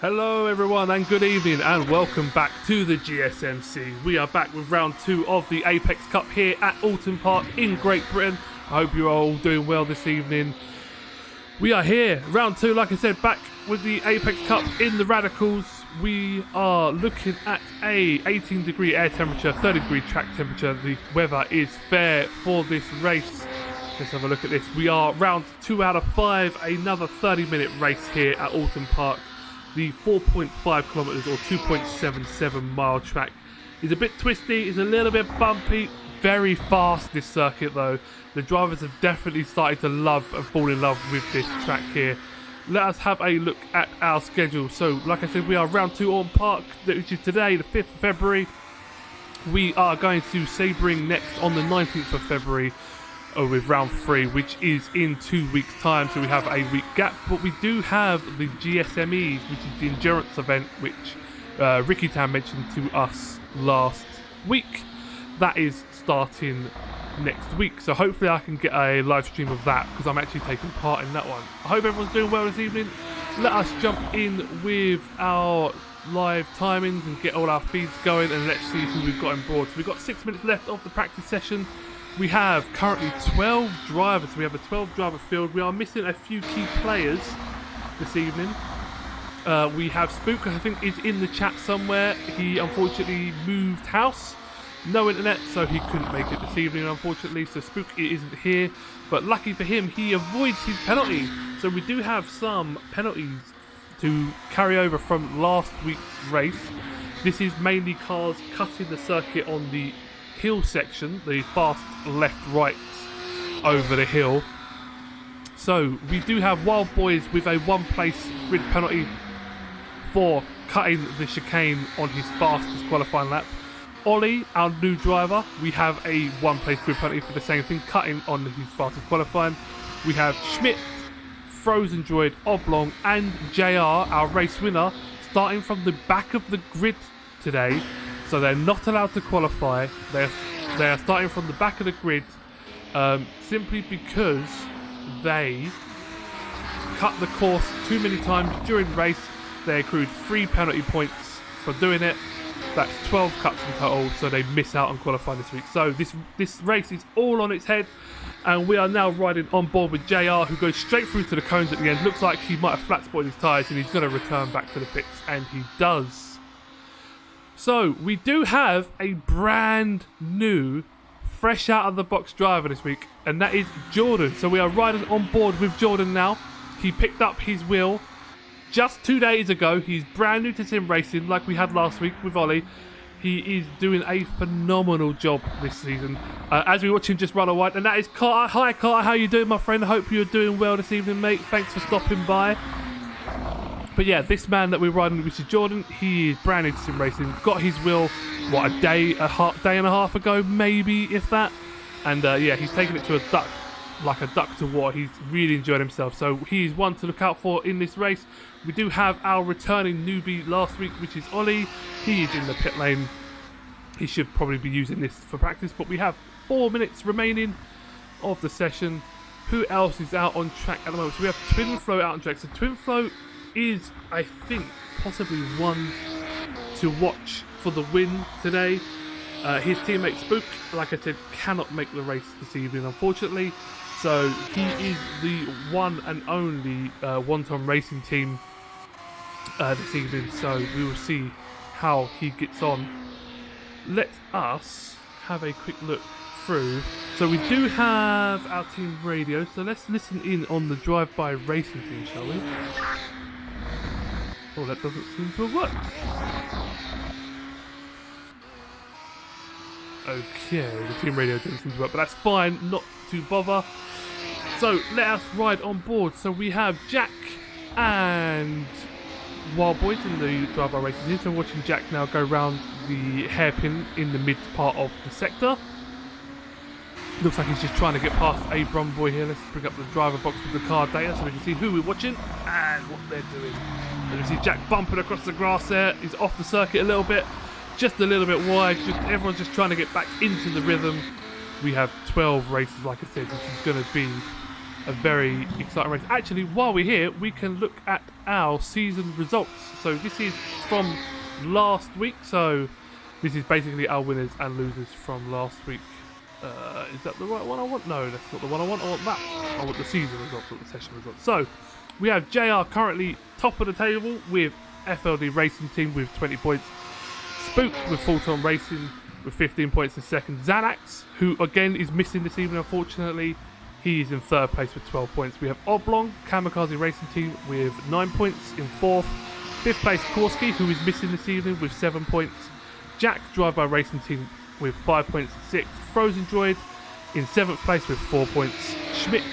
Hello everyone and good evening and welcome back to the GSMC. We are back with round 2 of the Apex Cup here at Oulton Park in Great Britain. I hope you are all doing well this evening. We are here, round 2, like I said, back with the Apex Cup in the Radicals. We are looking at a 18 degree air temperature, 30 degree track temperature. The weather is fair for this race. Let's have a look at this. We are round 2 out of 5, another 30-minute race here at Oulton Park. The 4.5 kilometres or 2.77 mile track is a bit twisty, is a little bit bumpy, very fast this circuit though. The drivers have definitely started to love and fall in love with this track here. Let us have a look at our schedule. So like I said, we are round 2 on Park, which is today, the 5th of February. We are going to Sebring next on the 19th of February. With round 3, which is in 2 weeks time, so we have a week gap, but we do have the GSME, which is the endurance event, which Ricky Tan mentioned to us last week. That is starting next week, so hopefully I can get a live stream of that because I'm actually taking part in that one. I hope everyone's doing well this evening. Let us jump in with our live timings and get all our feeds going, and let's see who we've got on board. So we've got 6 minutes left of the practice session. We have currently 12 drivers. We have a 12 driver field. We are missing a few key players this evening. We have Spook, I think, is in the chat somewhere. He unfortunately moved house. No internet, so he couldn't make it this evening, unfortunately. So Spook isn't here. But lucky for him, he avoids his penalty. So we do have some penalties to carry over from last week's race. This is mainly cars cutting the circuit on the hill section, the fast left-right over the hill. So we do have Wild Boys with a 1-place grid penalty for cutting the chicane on his fastest qualifying lap. Ollie, our new driver, we have a 1-place grid penalty for the same thing, cutting on his fastest qualifying. We have Schmidt, Frozen Droid, Oblong and JR, our race winner, starting from the back of the grid today. So they're not allowed to qualify. They are starting from the back of the grid simply because they cut the course too many times during the race. They accrued 3 penalty points for doing it. That's 12 cuts in total, so they miss out on qualifying this week. So this race is all on its head, and we are now riding on board with JR, who goes straight through to the cones at the end. Looks like he might have flat spotted his tyres, and he's going to return back to the pits, and he does. So, we do have a brand new, fresh out of the box driver this week, and that is Jordan. So we are riding on board with Jordan now. He picked up his wheel just 2 days ago. He's brand new to sim racing like we had last week with Ollie. He is doing a phenomenal job this season. As we watch him just run a wide, and that is Carter. Hi Carter, how you doing my friend? I hope you're doing well this evening, mate. Thanks for stopping by. But yeah, this man that we're riding, which is Jordan, he is brand new to sim racing. Got his wheel, what, a day and a half ago, maybe, if that. And yeah, he's taken it to a duck, like a duck to water. He's really enjoyed himself. So he's one to look out for in this race. We do have our returning newbie last week, which is Ollie. He is in the pit lane. He should probably be using this for practice. But we have 4 minutes remaining of the session. Who else is out on track at the moment? So we have Twin Flow out on track. So Twin Flow is, I think, possibly one to watch for the win today. His teammate Spook, like I said, cannot make the race this evening, unfortunately. So he is the one and only Wonton Racing team this evening. So we will see how he gets on. Let us have a quick look through. So we do have our team radio. So let's listen in on the drive-by racing team, shall we? Oh, that doesn't seem to have worked. Okay, the team radio didn't seem to work, but that's fine, not to bother. So, let us ride on board. So we have Jack and Wild Boys in the drive-by racing team. So watching Jack now go round the hairpin in the mid part of the sector. Looks like he's just trying to get past a Brum Boy here. Let's bring up the driver box with the car data so we can see who we're watching and what they're doing. And you see Jack bumping across the grass there. He's off the circuit a little bit, just a little bit wide. Everyone's just trying to get back into the rhythm. We have 12 races, like I said. This is going to be a very exciting race. Actually, while we're here, we can look at our season results. So this is from last week. So this is basically our winners and losers from last week. Is that the right one I want? No, that's not the one I want. I want that. I want the season results, not the session results. So we have JR currently top of the table with FLD Racing Team with 20 points. Spook with full-time racing with 15 points in second. Xanax, who again is missing this evening, unfortunately. He is in third place with 12 points. We have Oblong, Kamikaze Racing Team with 9 points in fourth. Fifth place, Korski, who is missing this evening with 7 points. Jack, Drive-By Racing Team with 5 points in sixth. Frozen Droid in 7th place with 4 points. Schmidt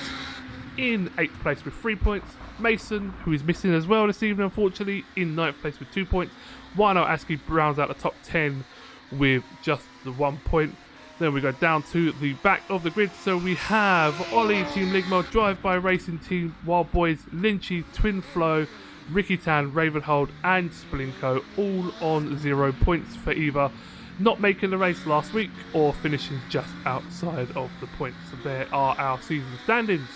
in 8th place with 3 points. Mason, who is missing as well this evening, unfortunately, in 9th place with 2 points. Wino Aski rounds out the top 10 with just the 1 point. Then we go down to the back of the grid. So we have Ollie, Team Ligmo, Drive-By Racing Team, Wild Boys, Lynchy, Twin Flow, Ricky Tan, Ravenhold, and Splinko, all on 0 points for either not making the race last week or finishing just outside of the points. So there are our season standings.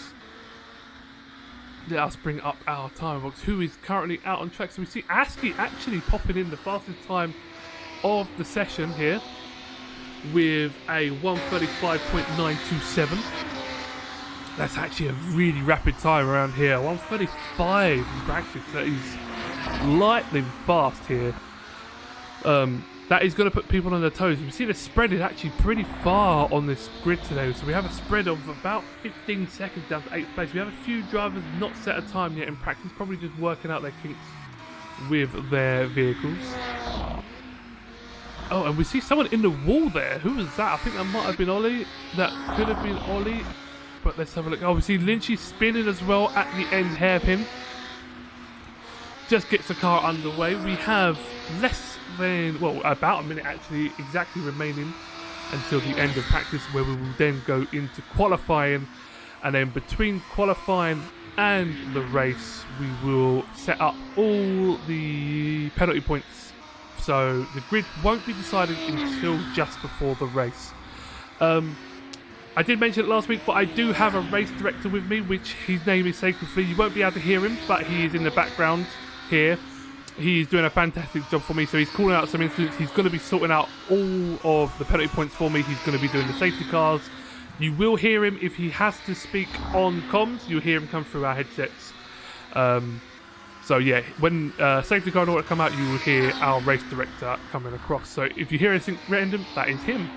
Let us bring up our time box, who is currently out on track. So we see Aski actually popping in the fastest time of the session here with a 1:35.927. That's actually a really rapid time around here. 1:35 in practice. That is lightning fast here. That is going to put people on their toes. You can see the spread is actually pretty far on this grid today. So we have a spread of about 15 seconds down to 8th place. We have a few drivers not set a time yet in practice, probably just working out their kinks with their vehicles. Oh, and we see someone in the wall there. Who was that? I think that might have been Ollie. That could have been Ollie. But let's have a look. Oh, we see Lynchy spinning as well at the end hairpin. Just gets the car underway. We have less than, well, about a minute actually exactly remaining until the end of practice, where we will then go into qualifying. And then between qualifying and the race, we will set up all the penalty points. So the grid won't be decided until just before the race. I did mention it last week, but I do have a race director with me, which his name is Sacred Flea. You won't be able to hear him, but he is in the background here. He's doing a fantastic job for me, so he's calling out some incidents. He's going to be sorting out all of the penalty points for me. He's going to be doing the safety cars. You will hear him if he has to speak on comms. You'll hear him come through our headsets. So yeah, when safety car order come out, you will hear our race director coming across. So if you hear anything random, that is him.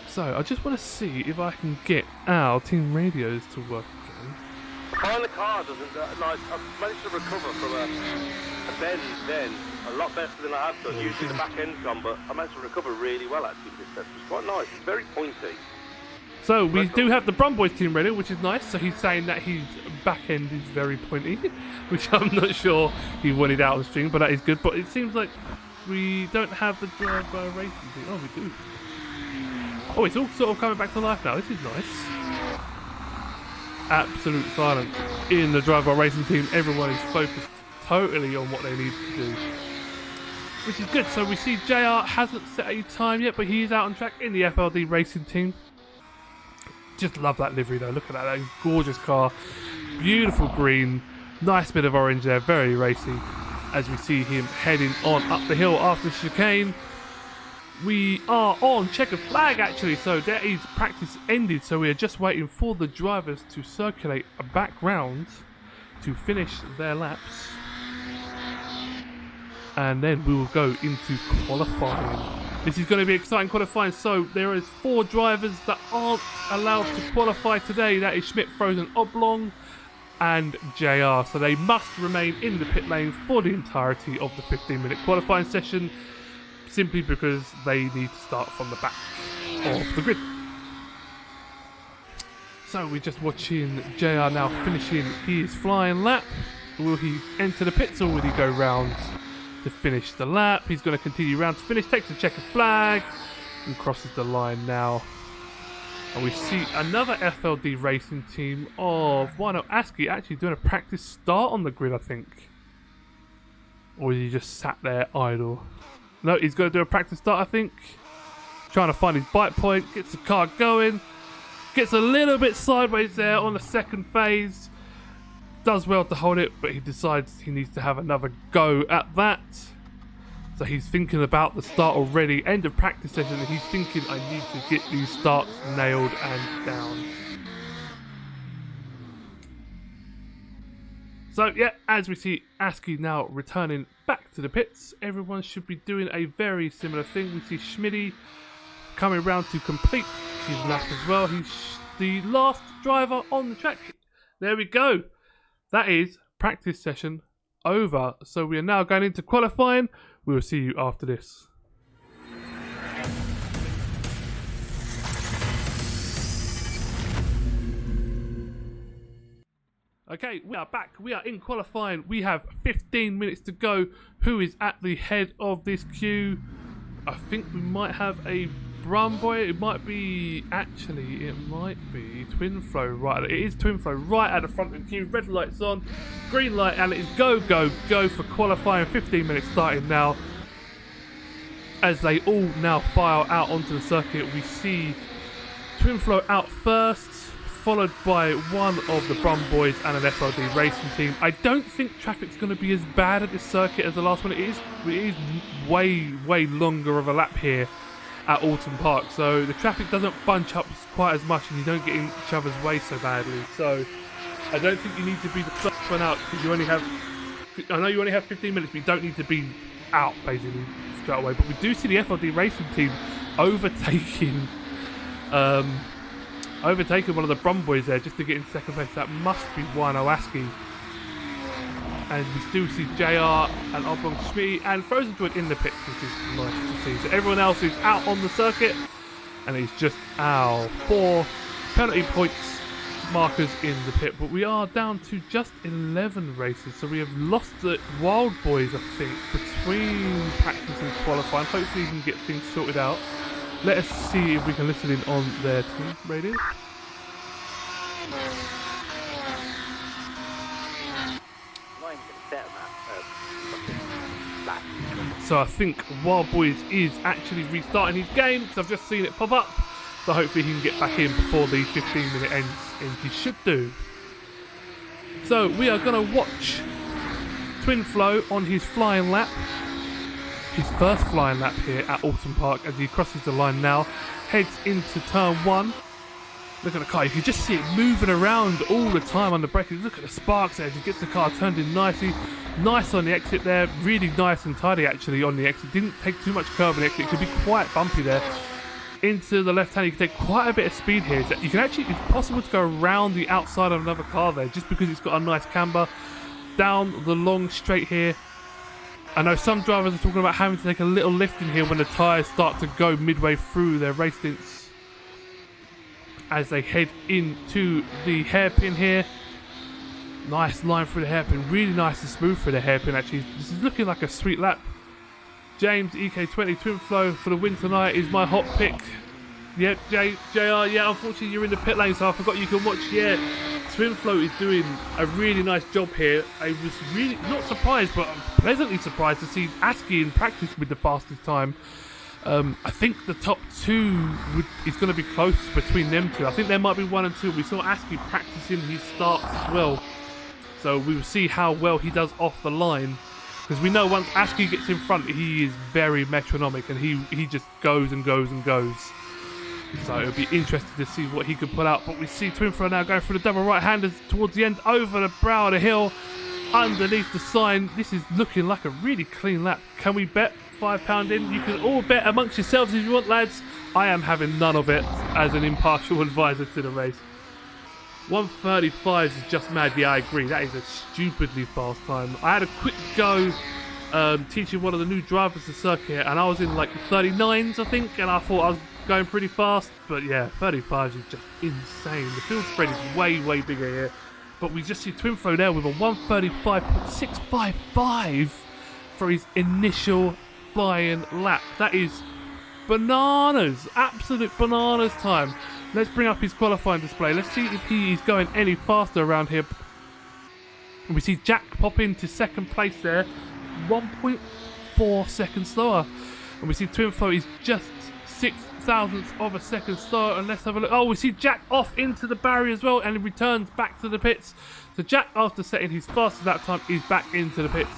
So I just want to see if I can get our team radios to work again. Behind the car doesn't, like, I've managed to recover from a bend then a lot better than I have done. Usually the back end's gone, but I managed to recover really well actually with this test. It's quite nice. It's very pointy. So we do have the Brum Boys team radio, which is nice. So he's saying that his back end is very pointy, which I'm not sure he wanted out of the string, but that is good. But it seems like we don't have the drive-by racing thing. Oh, we do. Oh, it's all sort of coming back to life now. This is nice. Absolute silence in the drive-by racing team. Everyone is focused totally on what they need to do, which is good. So we see JR hasn't set a time yet, but he is out on track in the FLD racing team. Just love that livery though. Look at that, that gorgeous car. Beautiful green, nice bit of orange there, very racy. As we see him heading on up the hill after chicane. We are on checkered flag actually, so that is practice ended. So we are just waiting for the drivers to circulate a back round to finish their laps. And then we will go into qualifying. This is going to be exciting qualifying. So there is 4 drivers that aren't allowed to qualify today. That is Schmidt, Frozen, Oblong and JR. So they must remain in the pit lane for the entirety of the 15-minute qualifying session, simply because they need to start from the back of the grid. So we're just watching JR now finishing his flying lap. Will he enter the pits or will he go round to finish the lap? He's going to continue round to finish, takes the checkered flag and crosses the line now. And we see another FLD racing team of Wino Aski actually doing a practice start on the grid, I think. Or is he just sat there idle? No, he's going to do a practice start, I think. Trying to find his bite point, gets the car going. Gets a little bit sideways there on the second phase. Does well to hold it, but he decides he needs to have another go at that. So he's thinking about the start already. End of practice session, and he's thinking, I need to get these starts nailed and down. So yeah, as we see Askey now returning back to the pits, everyone should be doing a very similar thing. We see Schmidty coming around to complete his lap as well. He's the last driver on the track. There we go. That is practice session over. So we are now going into qualifying. We will see you after this. Okay, we are back. We are in qualifying. We have 15 minutes to go. Who is at the head of this queue? I think we might have a Brumboy. It might be, actually, it might be Twin Flow right. It is Twin Flow right at the front of the queue. Red light's on, green light, and it is go, go, go for qualifying. 15 minutes starting now. As they all now file out onto the circuit, we see Twin Flow out first, followed by one of the Brumboys and an FLD racing team. I don't think traffic's going to be as bad at this circuit as the last one. It is way longer of a lap here at Oulton Park, so the traffic doesn't bunch up quite as much and you don't get in each other's way so badly. So I don't think you need to be the first one out, because you only have, I know you only have 15 minutes, but you don't need to be out basically straight away. But we do see the FLD racing team overtaking one of the Brumboys there just to get in second place. That must be Wino Askey. And we still see JR and Oblong Schmidty and Frozen Droid in the pits, which is nice to see. So everyone else is out on the circuit, and it's just our 4 penalty points markers in the pit. But we are down to just 11 races, so we have lost the Wild Boys, I think, between practice and qualifying. Hopefully we can get things sorted out. Let us see if we can listen in on their team radio. So I think Wild Boys is actually restarting his game, because I've just seen it pop up. So hopefully he can get back in before the 15-minute ends, and he should do. So we are going to watch Twin Flow on his flying lap. His first flying lap here at Oulton Park, as he crosses the line now, heads into turn 1. Look at the car, you can just see it moving around all the time on the braking. Look at the sparks there as he gets the car turned in nicely. Nice on the exit there, really nice and tidy actually on the exit. Didn't take too much curve on the exit, it could be quite bumpy there. Into the left hand, you can take quite a bit of speed here. So you can actually, it's possible to go around the outside of another car there, just because it's got a nice camber. Down the long straight here. I know some drivers are talking about having to take a little lift in here when the tyres start to go midway through their race stints, as they head into the hairpin here. Nice line through the hairpin, really nice and smooth through the hairpin actually. This is looking like a sweet lap. James, EK20 Twin Flow for the win tonight is my hot pick. Yep, JR, yeah, unfortunately you're in the pit lane, so I forgot you can watch. Yeah, Twin Flow is doing a really nice job here. I was really not surprised, but I'm pleasantly surprised to see Askey in practice with the fastest time. I think the top 2 is going to be close between them two. I think there might be 1 and 2. We saw Askey practicing his starts as well, so we will see how well he does off the line. Because we know once Askey gets in front, he is very metronomic, and he just goes and goes and goes. So it'll be interesting to see what he can pull out. But we see Twin Flow now going through the double right-handers towards the end, over the brow of the hill, underneath the sign. This is looking like a really clean lap. Can we bet £5 in? You can all bet amongst yourselves if you want, lads. I am having none of it as an impartial advisor to the race. 1:35 is just mad. Yeah, I agree. That is a stupidly fast time. I had a quick go teaching one of the new drivers the circuit, and I was in like the 39s, I think, and I thought I was going pretty fast. But yeah, 35 is just insane. The field spread is way bigger here. But we just see Twin Flow there with a 1:35.655 for his initial flying lap. That is bananas, absolute bananas time. Let's bring up his qualifying display. Let's see if he is going any faster around here. And we see Jack pop into second place there, 1.4 seconds slower. And we see Twin Flow is just 0.6 of a second start. And let's have a look. Oh, we see Jack off into the barrier as well, and he returns back to the pits. So Jack, after setting his fastest lap time, is back into the pits.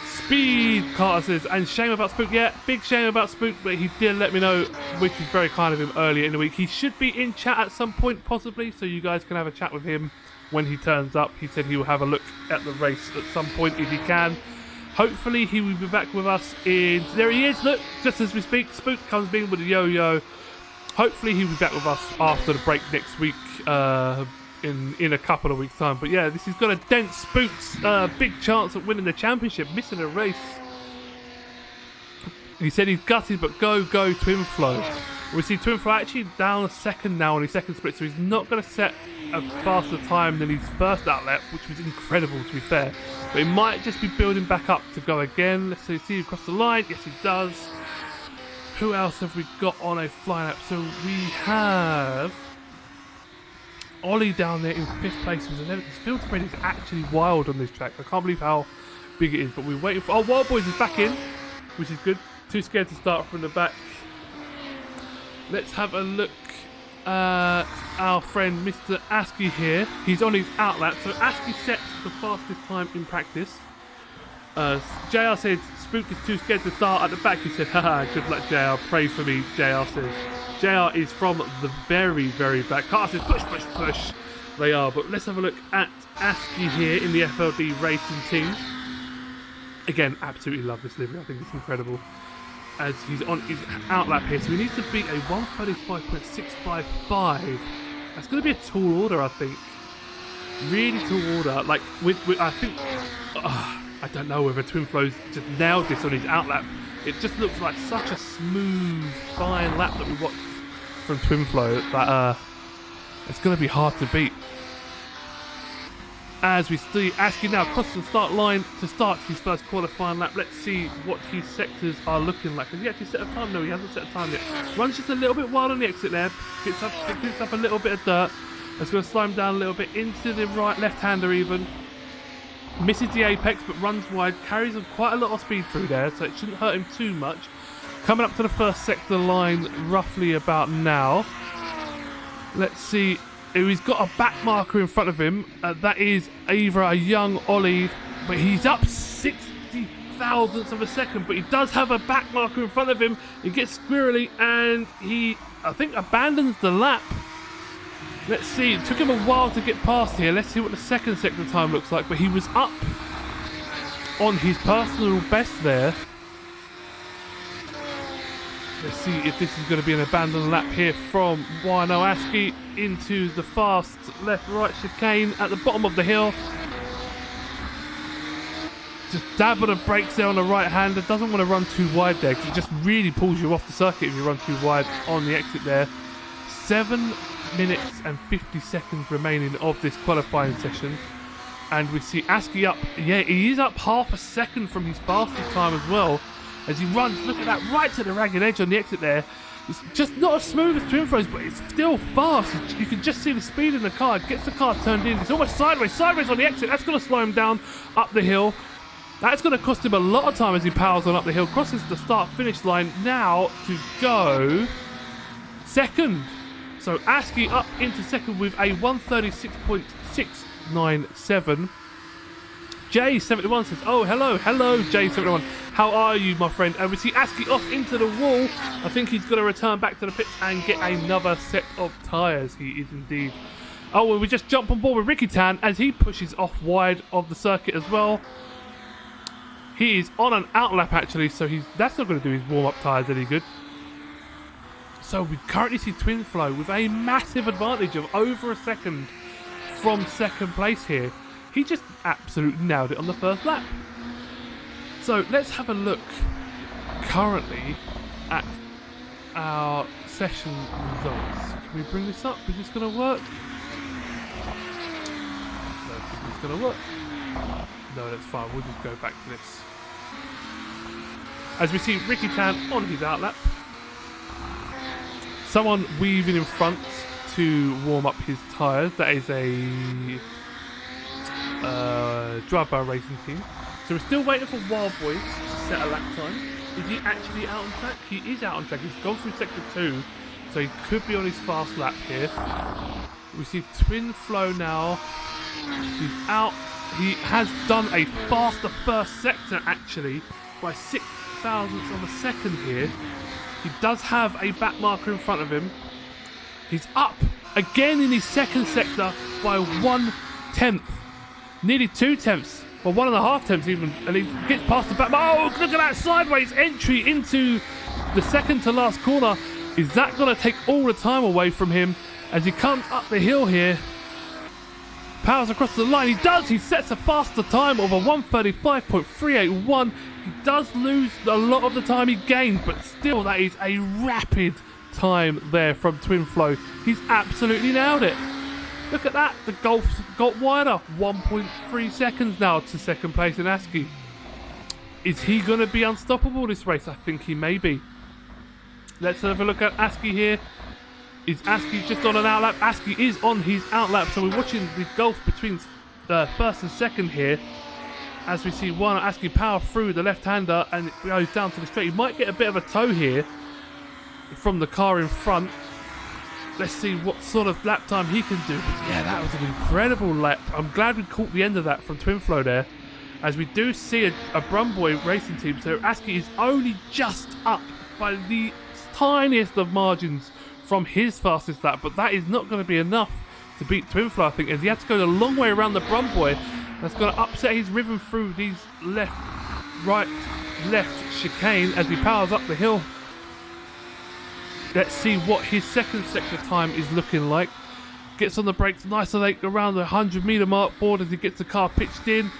Speed, Carter says, and shame about Spook. Yeah, big shame about Spook, but he did let me know, which was very kind of him earlier in the week. He should be in chat at some point, possibly, so you guys can have a chat with him when he turns up. He said he will have a look at the race at some point if he can. Hopefully he will be back with us in... There he is, look, just as we speak. Spook comes in with a yo-yo. Hopefully he'll be back with us after the break next week, in a couple of weeks' time. But yeah, this is going to dent Spook's big chance of winning the championship, missing a race. He said he's gutted, but go Twinflow. We see Twinflow actually down a second now on his second split, so he's not going to set a faster time than his first outlet, which was incredible to be fair. But he might just be building back up to go again. Let's see across the line. Yes, he does. Who else have we got on a fly lap? So we have Ollie down there in 5th place. His field spread is actually wild on this track. I can't believe how big it is, but we're waiting for... Oh, Wild Boys is back in, which is good. Too scared to start from the back. Let's have a look at our friend Mr. Askey here. He's on his outlap. So Askey sets the fastest time in practice. JR said Spook is too scared to start at the back. He said, haha, good luck JR, pray for me, JR says. JR is from the very, very back. Carter says, push. They are, but let's have a look at Askey here in the FLD racing team. Again, absolutely love this livery. I think it's incredible. As he's on his outlap here, so he needs to beat a 1:35.655. That's going to be a tall order, I think. Really tall order. Like, I think, I don't know whether Twinflow's just nailed this on his outlap. It just looks like such a smooth, fine lap that we watched from Twinflow that it's going to be hard to beat. As we see Askey now across the start line to start his first qualifying lap. Let's see what his sectors are looking like. Has he actually set a time? No, he hasn't set a time yet. Runs just a little bit wild on the exit there. Picks up a little bit of dirt. That's going to slow him down a little bit into the right left-hander even. Misses the apex but runs wide. Carries quite a lot of speed through there, so it shouldn't hurt him too much. Coming up to the first sector line roughly about now. Let's see. He's got a back marker in front of him. That is either a young Ollie, but he's up 60 thousandths of a second. But he does have a back marker in front of him. He gets squirrely and he, I think, abandons the lap. Let's see. It took him a while to get past here. Let's see what the second sector time looks like. But he was up on his personal best there. Let's see if this is going to be an abandoned lap here from Wino Askey into the fast left-right chicane at the bottom of the hill. Just dab on the brakes there on the right-hander. Doesn't want to run too wide there because it just really pulls you off the circuit if you run too wide on the exit there. 7 minutes and 50 seconds remaining of this qualifying session. And we see Askey up. Yeah, he is up half a second from his fastest time as well. As he runs, look at that, right to the ragged edge on the exit there. It's just not as smooth as Twinflow's, but it's still fast. You can just see the speed in the car. It gets the car turned in. It's almost sideways on the exit. That's going to slow him down up the hill. That's going to cost him a lot of time as he powers on up the hill. Crosses the start-finish line now to go second. So Askey up into second with a 1:36.697. J71 says, oh, hello, J71. How are you, my friend? And we see Askey off into the wall. I think he's going to return back to the pits and get another set of tyres. He is indeed. Oh, well, we just jump on board with Ricky Tan as he pushes off wide of the circuit as well. He is on an outlap, actually, so that's not going to do his warm-up tyres any good. So we currently see Twinflow with a massive advantage of over a second from second place here. He just absolutely nailed it on the first lap. So let's have a look currently at our session results. Can we bring this up? Is this going to work? I don't think it's going to work. No, that's fine. We'll just go back to this. As we see Ricky Tan on his outlap. Someone weaving in front to warm up his tyres. That is a drive-by racing team. So we're still waiting for Wild Boys to set a lap time. Is he actually out on track? He is out on track. He's gone through sector 2, so he could be on his fast lap here. We see Twin Flow now. He's out. He has done a faster first sector actually by 6 thousandths of a second here. He does have a back marker in front of him. He's up again in his second sector by 1/10, nearly 2/10, well 1.5 tenths even, and he gets past the back. Oh, look at that sideways entry into the second to last corner. Is that going to take all the time away from him as he comes up the hill here? Powers across the line. He does. He sets a faster time of a 1:35.381. He does lose a lot of the time he gained, but still that is a rapid time there from Twin Flow. He's absolutely nailed it. Look at that. The Golf's got wider. 1.3 seconds now to second place in ASCII. Is he going to be unstoppable this race? I think he may be. Let's have a look at ASCII here. Is ASCII just on an outlap? ASCII is on his outlap, so we're watching the Golf between first and second here. As we see one ASCII power through the left-hander and it goes down to the straight. He might get a bit of a tow here from the car in front. Let's see what sort of lap time he can do. But yeah, that was an incredible lap. I'm glad we caught the end of that from Twin Flow there. As we do see a Brumboy racing team, so ASCII is only just up by the tiniest of margins from his fastest lap, but that is not going to be enough to beat Twin Flow, I think, as he had to go the long way around the Brumboy. That's going to upset his rhythm through these left, right, left chicane as he powers up the hill. Let's see what his second sector time is looking like. Gets on the brakes nice and late around the 100-meter mark board as he gets the car pitched in.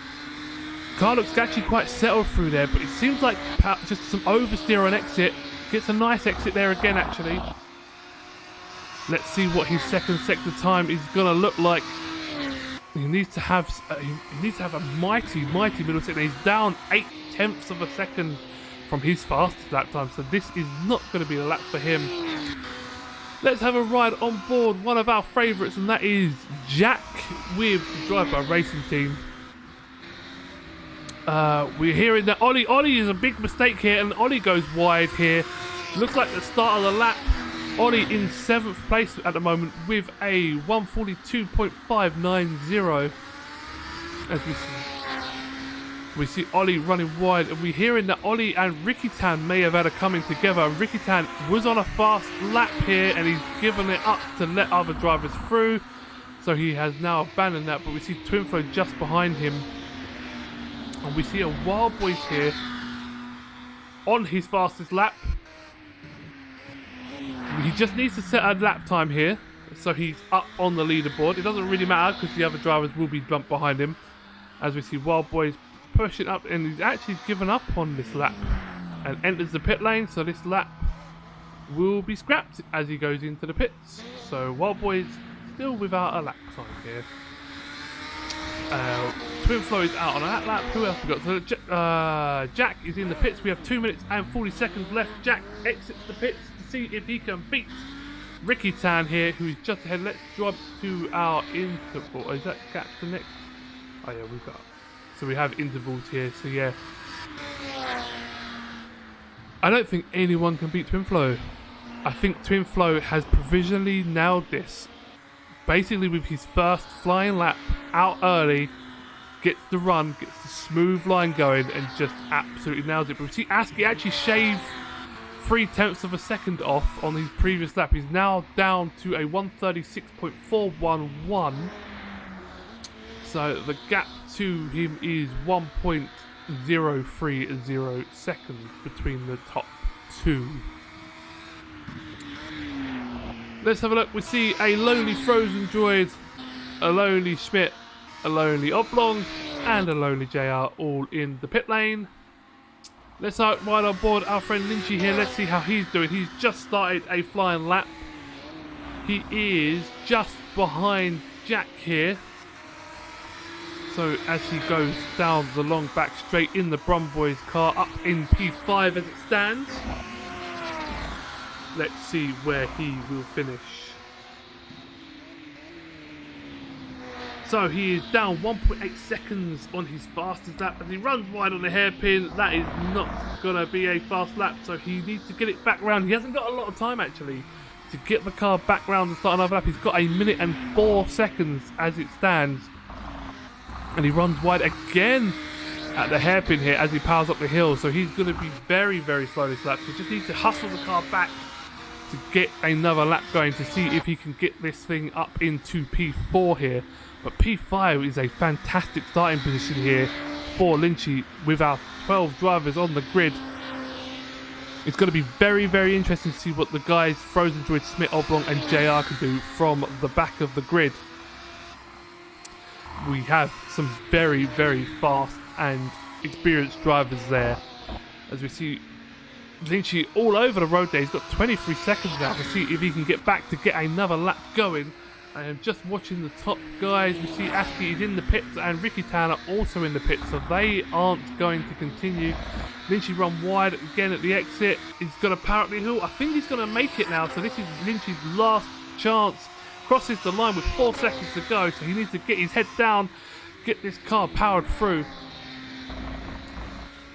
Car looks actually quite settled through there, but it seems like just some oversteer on exit. Gets a nice exit there again, actually. Let's see what his second sector time is going to look like. He needs to have a mighty middle sector. He's down 0.8 of a second from his fastest lap time, so this is not going to be a lap for him. Let's have a ride on board one of our favourites, and that is Jack with the Drive-By Racing Team. We're hearing that Ollie is a big mistake here, and Ollie goes wide here. Looks like the start of the lap. Ollie in 7th place at the moment with a 1:42.590. As we see Ollie running wide, and we're hearing that Ollie and Ricky Tan may have had a coming together. Ricky Tan was on a fast lap here, and he's given it up to let other drivers through. So he has now abandoned that, but we see Twin Flow just behind him. And we see a Wild Boys here on his fastest lap. He just needs to set a lap time here, so he's up on the leaderboard. It doesn't really matter because the other drivers will be bumped behind him. As we see Wild Boys pushing up, and he's actually given up on this lap and enters the pit lane, so this lap will be scrapped as he goes into the pits. So Wild Boys still without a lap time here. Twin Flow is out on that lap. Who else we got? So Jack is in the pits. We have 2 minutes and 40 seconds left. Jack exits the pits to see if he can beat Ricky Tan here, who is just ahead. Let's drop to our interval. Oh, is that gap the next? Oh yeah, we've got. So we have intervals here. So yeah, I don't think anyone can beat Twin Flow. I think Twin Flow has provisionally nailed this. Basically, with his first flying lap out early, gets the run, gets the smooth line going, and just absolutely nails it. But we see ASCII actually shave 0.3 of a second off on his previous lap. He's now down to a 1:36.411. So the gap to him is 1.030 seconds between the top two. Let's have a look. We see a lonely Frozen Droid, a lonely Schmidt, a lonely Oblong, and a lonely JR all in the pit lane. Let's ride on board our friend Lynchy here. Let's see how he's doing. He's just started a flying lap. He is just behind Jack here. So as he goes down the long back straight in the Brumboy's car, up in P5 as it stands. Let's see where he will finish. So he is down 1.8 seconds on his fastest lap, and he runs wide on the hairpin. That is not going to be a fast lap, so he needs to get it back round. He hasn't got a lot of time actually to get the car back round and start another lap. He's got 1 minute and 4 seconds as it stands, and he runs wide again at the hairpin here as he powers up the hill. So he's going to be very, very slow this lap. So he just needs to hustle the car back to get another lap going to see if he can get this thing up into P4 here. But P5 is a fantastic starting position here for Lynchy with our 12 drivers on the grid. It's going to be very, very interesting to see what the guys Frozen Droid, Smith, Oblong and JR can do from the back of the grid. We have some very, very fast and experienced drivers there. As we see Lynchy all over the road there. He's got 23 seconds now to see if he can get back to get another lap going. I am just watching the top guys. We see Askey is in the pits and Ricky Town are also in the pits, so they aren't going to continue. Lynchy run wide again at the exit. He's got to power up the hill. I think he's going to make it now, so this is Lynchy's last chance. Crosses the line with 4 seconds to go, so he needs to get his head down, get this car powered through.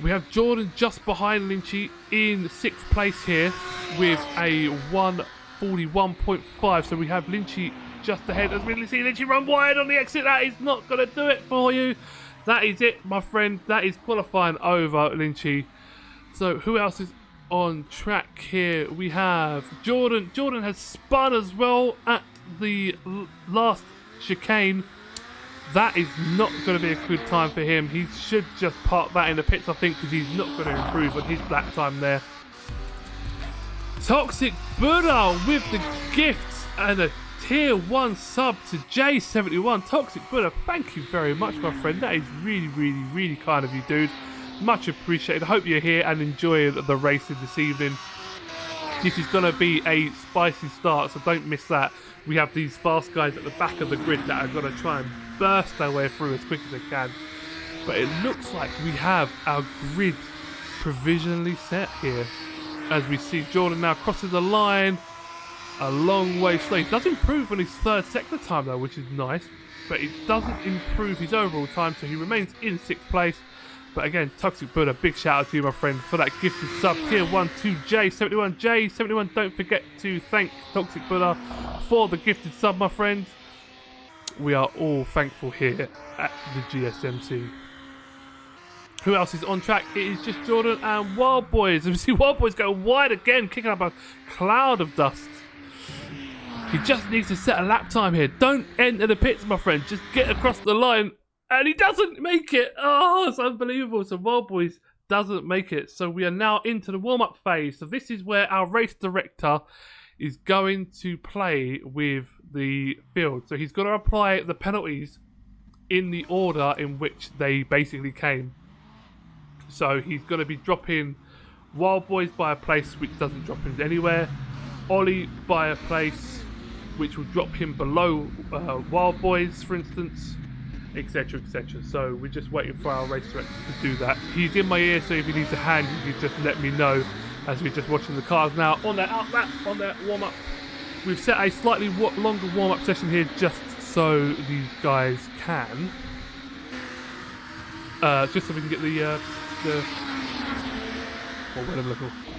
We have Jordan just behind Lynchy in 6th place here with a 1:41.5, so we have Lynchy just ahead as we see Lynchy run wide on the exit. That is not going to do it for you. That is it, my friend. That is qualifying over Lynchy. So who else is on track here? We have Jordan. Jordan has spun as well at the last chicane. That is not going to be a good time for him. He should just park that in the pits, I think, because he's not going to improve on his lap time there. Toxic Buddha with the gifts and a tier 1 sub to J71. Toxic Buddha, thank you very much, my friend. That is really, really, really kind of you, dude. Much appreciated. I hope you're here and enjoy the racing this evening. This is going to be a spicy start, so don't miss that. We have these fast guys at the back of the grid that are going to try and burst their way through as quick as they can. But it looks like we have our grid provisionally set here. As we see Jordan now crosses the line a long way slow. He does improve on his 3rd sector time though, which is nice. But it doesn't improve his overall time, so he remains in 6th place. But again, Toxic Buddha, big shout out to you, my friend, for that gifted sub, tier 1 to J71. J71, don't forget to thank Toxic Buddha for the gifted sub, my friend. We are all thankful here at the GSMC. Who else is on track? It is just Jordan and Wild Boys. And we see Wild Boys go wide again, kicking up a cloud of dust. He just needs to set a lap time here. Don't enter the pits, my friend. Just get across the line. And he doesn't make it. Oh, it's unbelievable. So Wild Boys doesn't make it. So we are now into the warm-up phase. So this is where our race director is going to play with the field. So he's got to apply the penalties in the order in which they basically came. So he's going to be dropping Wild Boys by a place which doesn't drop him anywhere. Ollie by a place which will drop him below Wild Boys, for instance, etc, etc. So we're just waiting for our race director to do that. He's in my ear, so if he needs a hand, you can just let me know. As we're just watching the cars now on their out lap, on their warm-up. We've set a slightly longer warm-up session here just so these guys can. Just so we can get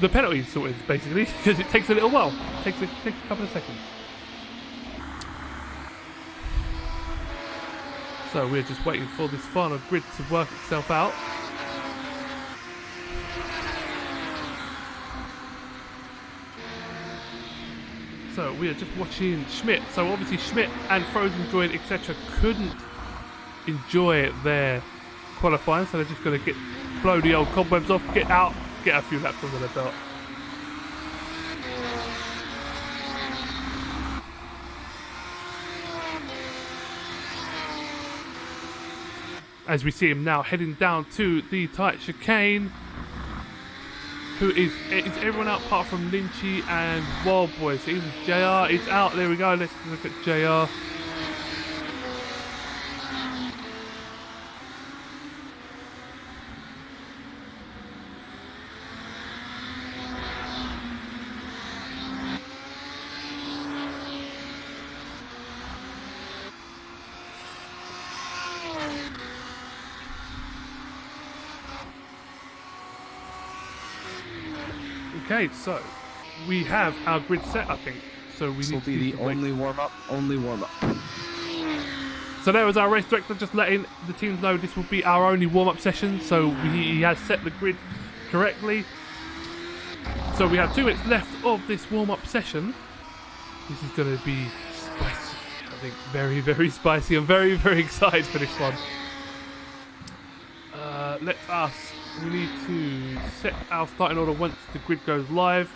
the penalties sorted, basically, because it takes a little while. It takes a couple of seconds. So we're just waiting for this final grid to work itself out. So we are just watching Schmidt. So obviously Schmidt and Frozen Droid, etc. couldn't enjoy their qualifying, so they're just going to blow the old cobwebs off, get out, get a few laps under their belt. As we see him now heading down to the tight chicane. Who is everyone out apart from Lynchy and Wild Boys? So even JR is out. There we go. Let's look at JR. Okay, so we have our grid set, I think. So we This need will to be use the the race. only warm up. So there was our race director just letting the teams know this will be our only warm-up session. So he has set the grid correctly. So we have 2 minutes left of this warm-up session. This is going to be spicy. I think very, very spicy. I'm very, very excited for this one. We need to set our starting order once the grid goes live.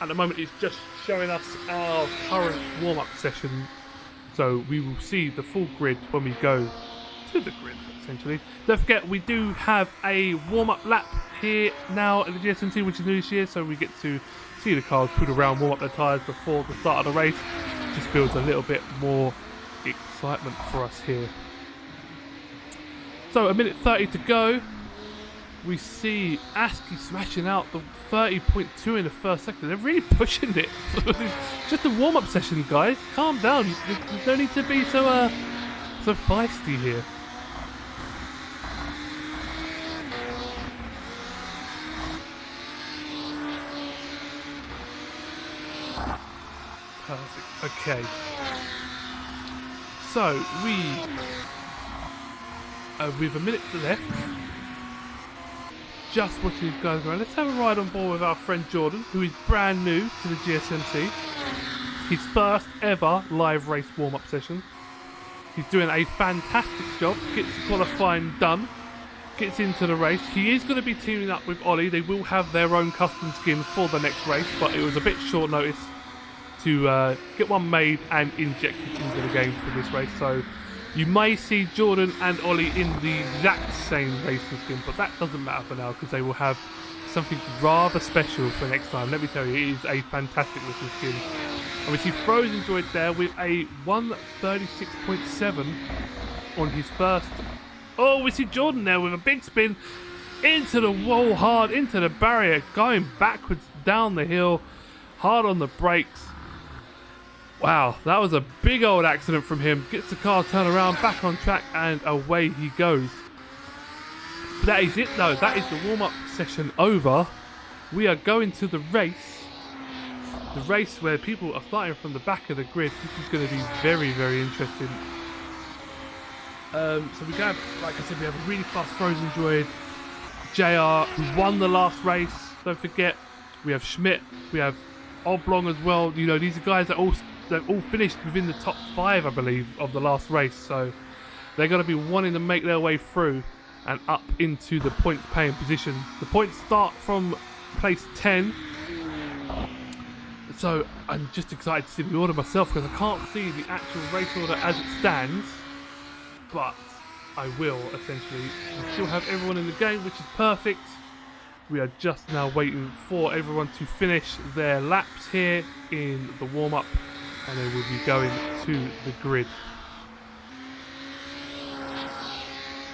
At the moment it's just showing us our current warm-up session. So we will see the full grid when we go to the grid, essentially. Don't forget, we do have a warm-up lap here now at the GSMC, which is new this year. So we get to see the cars put around, warm up their tyres before the start of the race. Just builds a little bit more excitement for us here. So 1:30 to go. We see ASCII smashing out the 30.2 in the first sector. They're really pushing it. It's just a warm-up session, guys. Calm down. There's no need to be so feisty here. Perfect. Okay. So with 1 minute left. Just watching these guys around. Let's have a ride on board with our friend Jordan, who is brand new to the GSMC. His first ever live race warm-up session. He's doing a fantastic job. Gets qualifying done. Gets into the race. He is going to be teaming up with Ollie. They will have their own custom skins for the next race, but it was a bit short notice to get one made and injected into the game for this race. So you may see Jordan and Ollie in the exact same racing skin, but that doesn't matter for now because they will have something rather special for next time. Let me tell you, it is a fantastic looking skin. And we see Frozen Droid there with a 136.7 on his first. Oh, we see Jordan there with a big spin into the wall, hard into the barrier, going backwards down the hill, hard on the brakes. Wow, that was a big old accident from him. Gets the car turned around, back on track, and away he goes. But that is it though. That is the warm-up session over. We are going to the race. The race where people are starting from the back of the grid. This is going to be very, very interesting. So we have, like I said, we have a really fast Frozen Droid. JR, who won the last race. Don't forget, we have Schmidt. We have Oblong as well. You know, these are guys that they've all finished within the top 5, I believe, of the last race. So they're going to be wanting to make their way through and up into the points paying position. The points start from place 10. So I'm just excited to see the order myself because I can't see the actual race order as it stands. But I will, essentially. We still have everyone in the game, which is perfect. We are just now waiting for everyone to finish their laps here in the warm-up. And then we'll be going to the grid.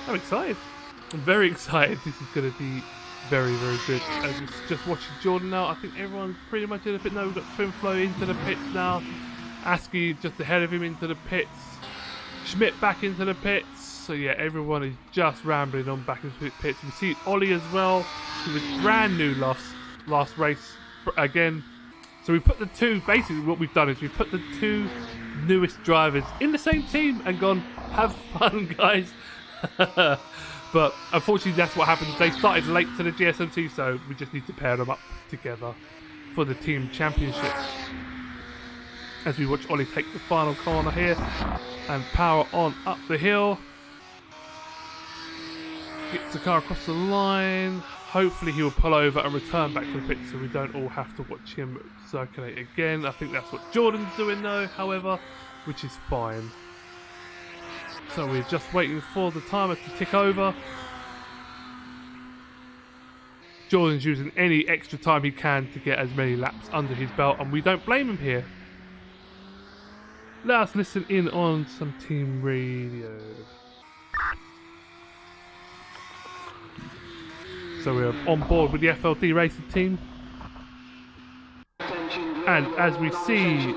I'm excited. I'm very excited. This is going to be very, very good. As it's just watching Jordan now, I think everyone's pretty much in the pit now. We've got Twinflow into the pits now. ASCII just ahead of him into the pits. Schmidt back into the pits. So yeah, everyone is just rambling on back into the pits. We see Ollie as well, who was brand new last race again. So we put the two, basically what we've done is we've put the 2 newest drivers in the same team and gone, have fun guys. But unfortunately that's what happens. They started late to the GSMC, so we just need to pair them up together for the team championship. As we watch Ollie take the final corner here and power on up the hill. Gets the car across the line. Hopefully he will pull over and return back to the pit so we don't all have to watch him circulate again. I think that's what Jordan's doing though, however, which is fine. So we're just waiting for the timer to tick over. Jordan's using any extra time he can to get as many laps under his belt, and we don't blame him here. Let us listen in on some team radio. So we're on board with the FLD racing team. And as we see,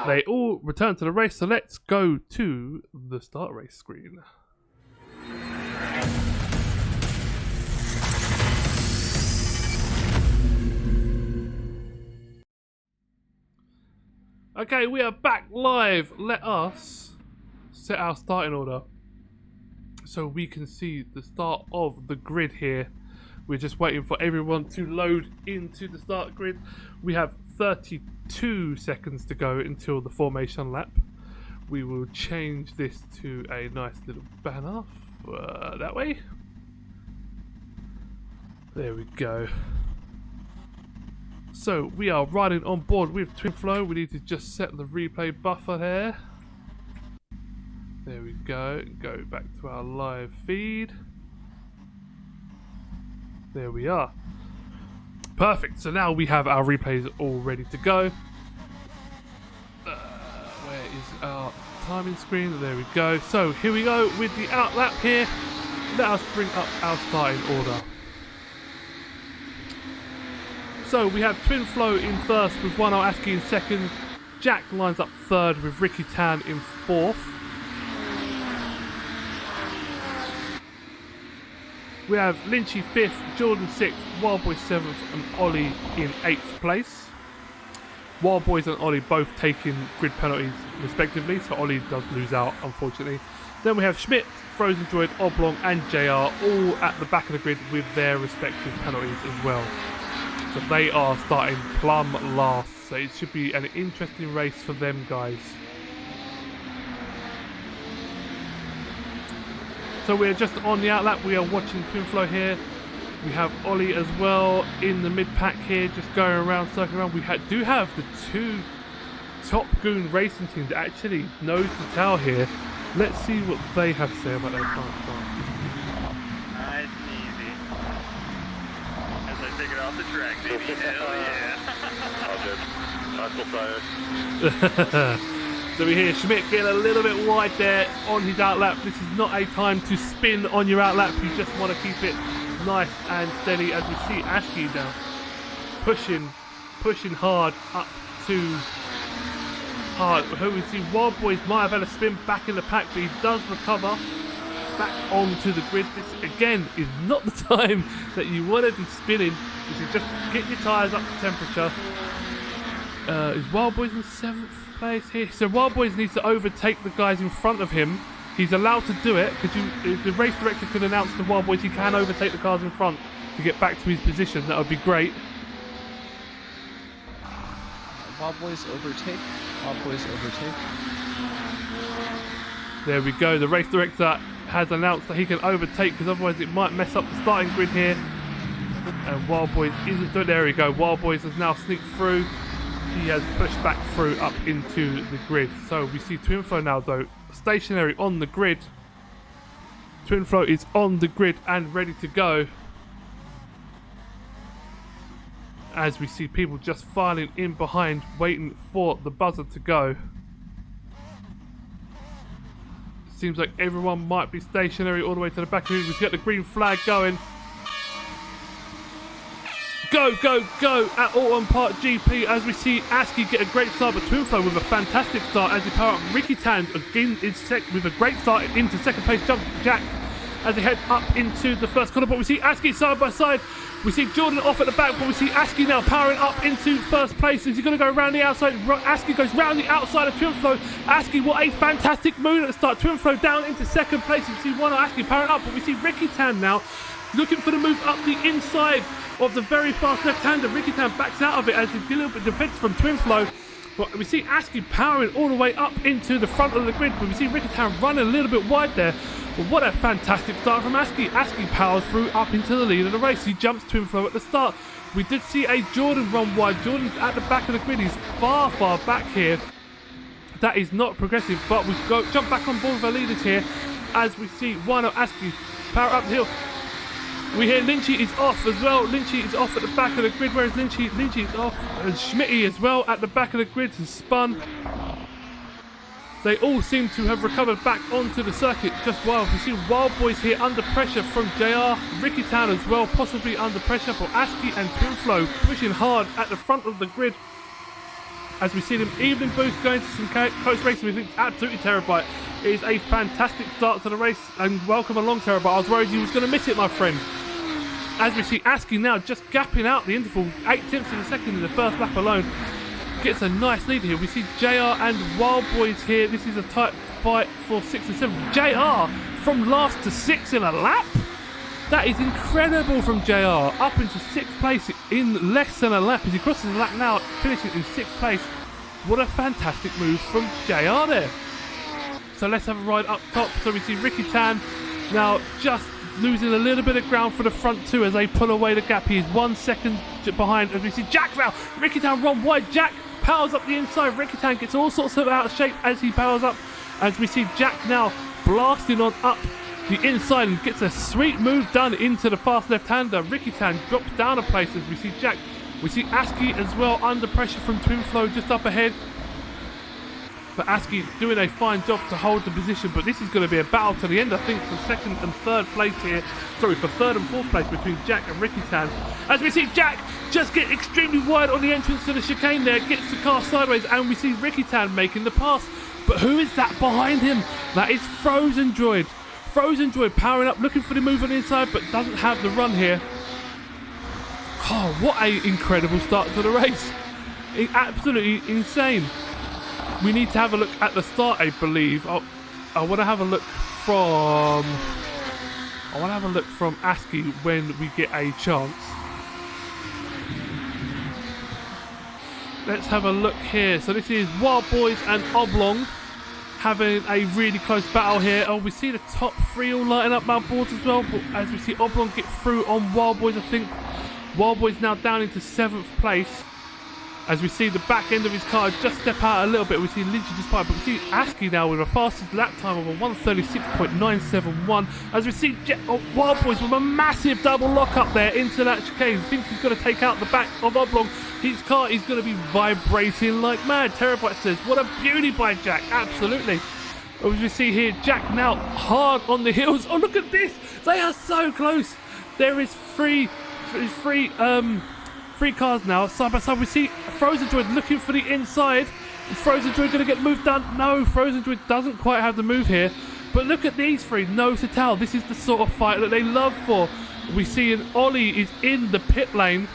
they all return to the race. So let's go to the start race screen. Okay, we are back live. Let us set our starting order so we can see the start of the grid here. We're just waiting for everyone to load into the start grid. We have 32 seconds to go until the formation lap. We will change this to a nice little banner that way. There we go. So we are riding on board with Twinflow. We need to just set the replay buffer there. There we go. Go back to our live feed. There we are. Perfect. So now we have our replays all ready to go. Where is our timing screen? There we go. So here we go with the out lap here. Let us bring up our starting order. So we have Twinflow in first with Wano Aski in second. Jack lines up third with Ricky Tan in fourth. We have Lynchy 5th, Jordan 6th, Wildboy 7th and Ollie in 8th place. Wildboys and Ollie both taking grid penalties respectively, so Ollie does lose out unfortunately. Then we have Schmidt, Frozen Droid, Oblong and JR all at the back of the grid with their respective penalties as well. So they are starting plumb last, so it should be an interesting race for them guys. So we're just on the outlap, we are watching Twinflow here. We have Ollie as well in the mid-pack here, just going around, circling around. We do have the two Top Goon racing teams that actually nose to tail here. Let's see what they have to say about their current start. Nice and easy. As I take it off the track, baby. Hell yeah. All good. Nice tire. So we hear Schmidt getting a little bit wide there on his outlap. This is not a time to spin on your outlap. You just want to keep it nice and steady as we see Aski now pushing hard up to hard. We see Wild Boys might have had a spin back in the pack, but he does recover back onto the grid. This again is not the time that you want to be spinning. This is just get your tyres up to temperature. Is Wild Boys in 7th place here? So Wild Boys needs to overtake the guys in front of him. He's allowed to do it. If the race director could announce to Wild Boys he can overtake the cars in front to get back to his position, that would be great. Wild Boys overtake. Wild Boys overtake. There we go. The race director has announced that he can overtake because otherwise it might mess up the starting grid here. And Wild Boys isn't doing. There we go. Wild Boys has now sneaked through. He has pushed back through up into the grid. So we see Twinflow now though stationary on the grid. Twinflow is on the grid and ready to go. As we see people just filing in behind, waiting for the buzzer to go. Seems like everyone might be stationary all the way to the back of the grid. We've got the green flag going. Go, go, go at Oulton Park GP as we see Aski get a great start, but Twinflow with a fantastic start as he power up. Ricky Tan again is with a great start into second place. Jump Jack as they head up into the first corner, but we see Aski side by side. We see Jordan off at the back, but we see Aski now powering up into first place. Is he going to go around the outside? Aski goes round the outside of Twinflow. Aski, what a fantastic move at the start. Twinflow down into second place. We see one Aski powering up, but we see Ricky Tan now looking for the move up the inside of the very fast left-hander. Ricky Tan backs out of it as he gets a little bit defense from Twinflow. But we see Aski powering all the way up into the front of the grid. But we see Ricky Tan running a little bit wide there. But what a fantastic start from Aski. Aski powers through up into the lead of the race. He jumps Twinflow at the start. We did see a Jordan run wide. Jordan's at the back of the grid. He's far, far back here. That is not progressive. But we jump back on board with our leaders here as we see Wano Aski power up the hill. We hear Lynchy is off as well. Lynchy is off at the back of the grid. Whereas Lynchy is off. And Schmitty as well at the back of the grid has spun. They all seem to have recovered back onto the circuit just well. We see Wild Boys here under pressure from JR. Ricky Tan as well, possibly under pressure for Aski and Twinflow pushing hard at the front of the grid. As we see them evening boost going to some close racing. We think absolutely Terabyte. It is a fantastic start to the race and welcome along Terabyte. I was worried you was going to miss it, my friend. As we see Aski now just gapping out the interval 8 tenths of a second in the first lap alone. gets a nice lead here. We see JR and Wild Boys here. This is a tight fight for 6 and 7. JR from last to 6 in a lap? That is incredible from JR. Up into 6th place in less than a lap. As he crosses the lap now, finishing in 6th place. What a fantastic move from JR there. So let's have a ride up top. So we see Ricky Tan now just losing a little bit of ground for the front two as they pull away the gap. He is 1 second behind as we see Jack now. Ricky Tan run wide. Jack powers up the inside. Ricky Tan gets all sorts of out of shape as he powers up. As we see Jack now blasting on up the inside and gets a sweet move done into the fast left-hander. Ricky Tan drops down a place as we see Jack. We see Askey as well under pressure from Twin Flow just up ahead. But Askey doing a fine job to hold the position, but this is going to be a battle to the end, I think, for 2nd and 3rd place here. Sorry, for 3rd and 4th place between Jack and Ricky Tan. As we see Jack just get extremely wide on the entrance to the chicane there, gets the car sideways, and we see Ricky Tan making the pass. But who is that behind him? That is Frozen Droid. Frozen Droid powering up, looking for the move on the inside, but doesn't have the run here. Oh, what an incredible start to the race. Absolutely insane. We need to have a look at the start, I believe. I want to have a look from Askey when we get a chance. Let's have a look here. So this is Wild Boys and Oblong having a really close battle here. Oh, we see the top 3 all lighting up our boards as well. But as we see Oblong get through on Wild Boys, I think Wild Boys now down into 7th place. As we see the back end of his car just step out a little bit. We see Lynchy just fight, but we see Askey now with a fastest lap time of a 1:36.971. As we see Wild Boys with a massive double lock up there into that chicane. Thinks he's going to take out the back of Oblong. His car is going to be vibrating like mad. Terabyte says, what a beauty by Jack. Absolutely. As we see here, Jack now hard on the heels. Oh, look at this. They are so close. There is three cars now side by side. We see Frozen Droid looking for the inside. Is Frozen Droid going to get moved done? No, Frozen Droid doesn't quite have the move here. But look at these 3, nose to tail. This is the sort of fight that they love for. We see Ollie is in the pit lane.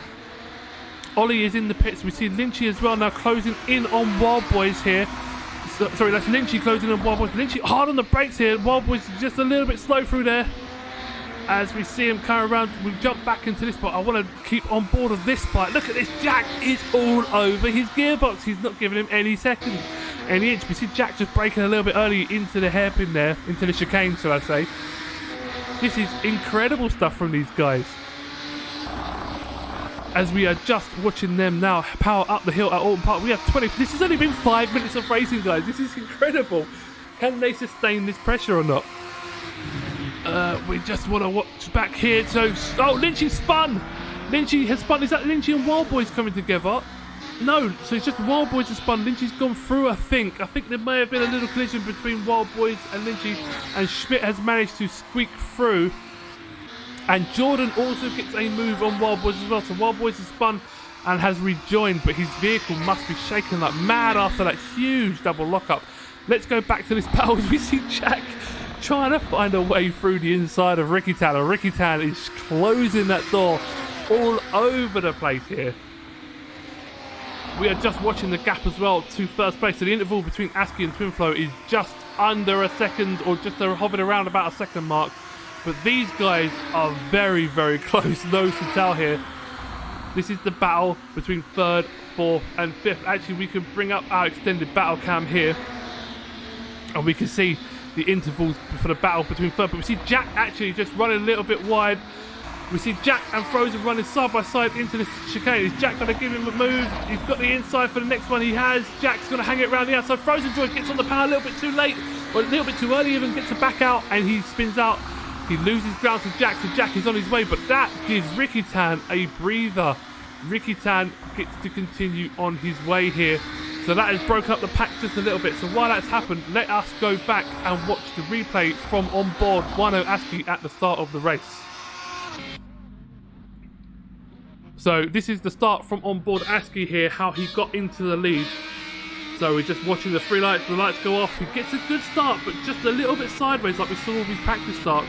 Ollie is in the pits. We see Lynchy as well now closing in on Wild Boys here. Sorry, that's Lynchy closing on Wild Boys. Lynchy hard on the brakes here. Wild Boys just a little bit slow through there. As we see him come around, we jump back into this, but I want to keep on board of this fight. Look at this, Jack is all over his gearbox. He's not giving him any second, any inch. We see Jack just braking a little bit early into the hairpin there, into the chicane, shall I say. This is incredible stuff from these guys. As we are just watching them now power up the hill at Oulton Park. We have 20, this has only been 5 minutes of racing, guys. This is incredible. Can they sustain this pressure or not? We just want to watch back here. So, Lynchy spun. Lynchy has spun. Is that Lynchy and Wild Boys coming together? No, so it's just Wild Boys has spun. Lynchy's gone through, I think. I think there may have been a little collision between Wild Boys and Lynchy, and Schmidt has managed to squeak through. And Jordan also gets a move on Wild Boys as well. So Wild Boys has spun and has rejoined, but his vehicle must be shaking like mad after that huge double lockup. Let's go back to this battle as we see Jack trying to find a way through the inside of Ricky Tan. And Ricky Tan is closing that door all over the place here. We are just watching the gap as well to 1st place. So the interval between Askey and Twin Flow is just under a second, or just hovering around about a second mark. But these guys are very, very close, nose to tail here. This is the battle between 3rd, 4th and 5th. Actually, we can bring up our extended battle cam here, and we can see the intervals for the battle between 3rd. But we see Jack actually just running a little bit wide. We see Jack and Frozen running side by side into the chicane. Is Jack going to give him a move? He's got the inside for the next one. He has. Jack's going to hang it around the outside. Frozen Droid gets on the power a little bit too late, or a little bit too early even, gets to back out, and he spins out. He loses ground to Jack, so Jack is on his way, but that gives Ricky Tan a breather. Ricky Tan gets to continue on his way here. So that has broken up the pack just a little bit. So while that's happened, let us go back and watch the replay from on board Wano Askey at the start of the race. So this is the start from on board Askey here, how he got into the lead. So we're just watching the 3 lights, the lights go off. He gets a good start, but just a little bit sideways like we saw with his practice start.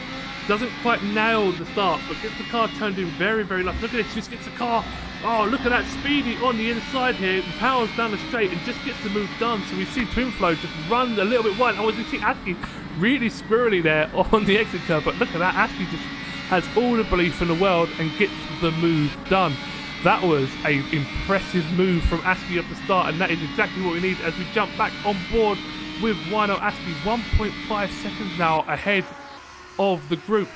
Doesn't quite nail the start, but gets the car turned in very, very low. Look at this, just gets the car Oh, look at that Speedy on the inside here. Powers down the straight and just gets the move done. So we see Twinflow just run a little bit wide. Oh, we see Aski really squirrely there on the exit curve. But look at that. Aski just has all the belief in the world and gets the move done. That was an impressive move from Aski at the start. And that is exactly what we need as we jump back on board with Wino Aski. 1.5 seconds now ahead of the group.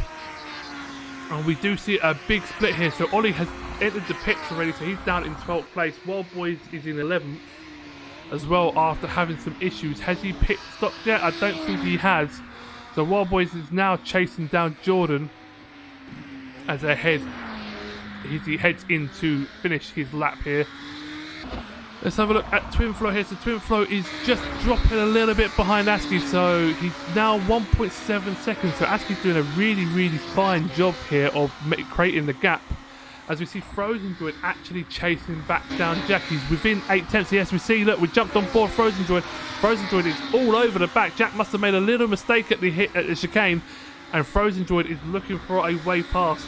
And we do see a big split here. So Ollie has entered the pits already, so he's down in 12th place. Wild Boys is in 11th as well after having some issues. Has he pit stopped yet? I don't think he has. So Wild Boys is now chasing down Jordan as he heads in to finish his lap here. Let's have a look at Twinflow here. So Twinflow is just dropping a little bit behind Aski, so he's now 1.7 seconds. So Aski's doing a really, really fine job here of creating the gap. As we see Frozen Droid actually chasing back down Jack. He's within 8 tenths. Yes, we see, look, we jumped on board Frozen Droid. Frozen Droid is all over the back. Jack must have made a little mistake at the chicane, and Frozen Droid is looking for a way past.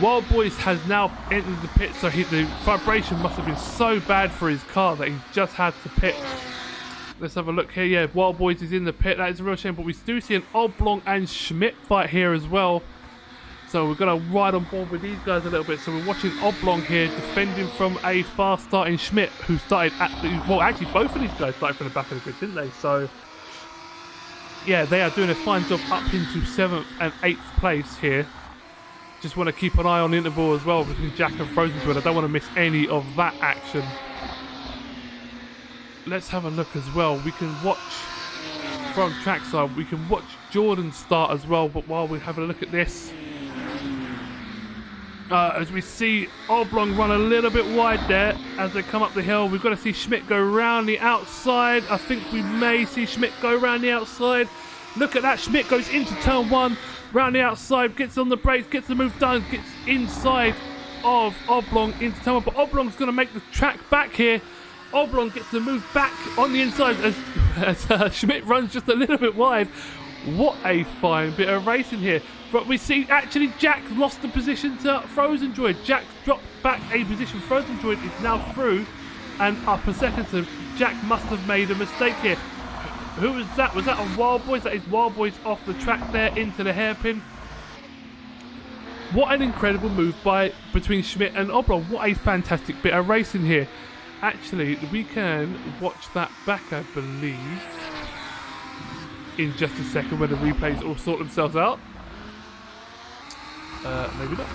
Wild Boys has now entered the pit, so the vibration must have been so bad for his car that he just had to pit. Let's have a look here. Yeah, Wild Boys is in the pit. That is a real shame, but we do see an Oblong and Schmidt fight here as well. So we're going to ride on board with these guys a little bit. So we're watching Oblong here defending from a fast starting Schmidt who started at the... Well, actually, both of these guys started from the back of the grid, didn't they? So, yeah, they are doing a fine job up into 7th and 8th place here. Just want to keep an eye on the interval as well between Jack and Frozen Droid. I don't want to miss any of that action. Let's have a look as well. We can watch from trackside. We can watch Jordan start as well. But while we have a look at this, as we see Oblong run a little bit wide there as they come up the hill, we've got to see Schmidt go round the outside. I think we may see Schmidt go round the outside. Look at that. Schmidt goes into turn 1. Round the outside, gets on the brakes, gets the move done, gets inside of Oblong into turn 1. But Oblong's going to make the track back here. Oblong gets the move back on the inside as Schmidt runs just a little bit wide. What a fine bit of racing here. But we see actually Jack lost the position to Frozen Droid. Jack dropped back a position. Frozen Droid is now through and up a second. So Jack must have made a mistake here. Who was that? Was that a Wild Boys? That is Wild Boys off the track there into the hairpin. What an incredible move between Schmidt and Oblong. What a fantastic bit of racing here. Actually, we can watch that back, I believe, in just a second when the replays all sort themselves out. Maybe not.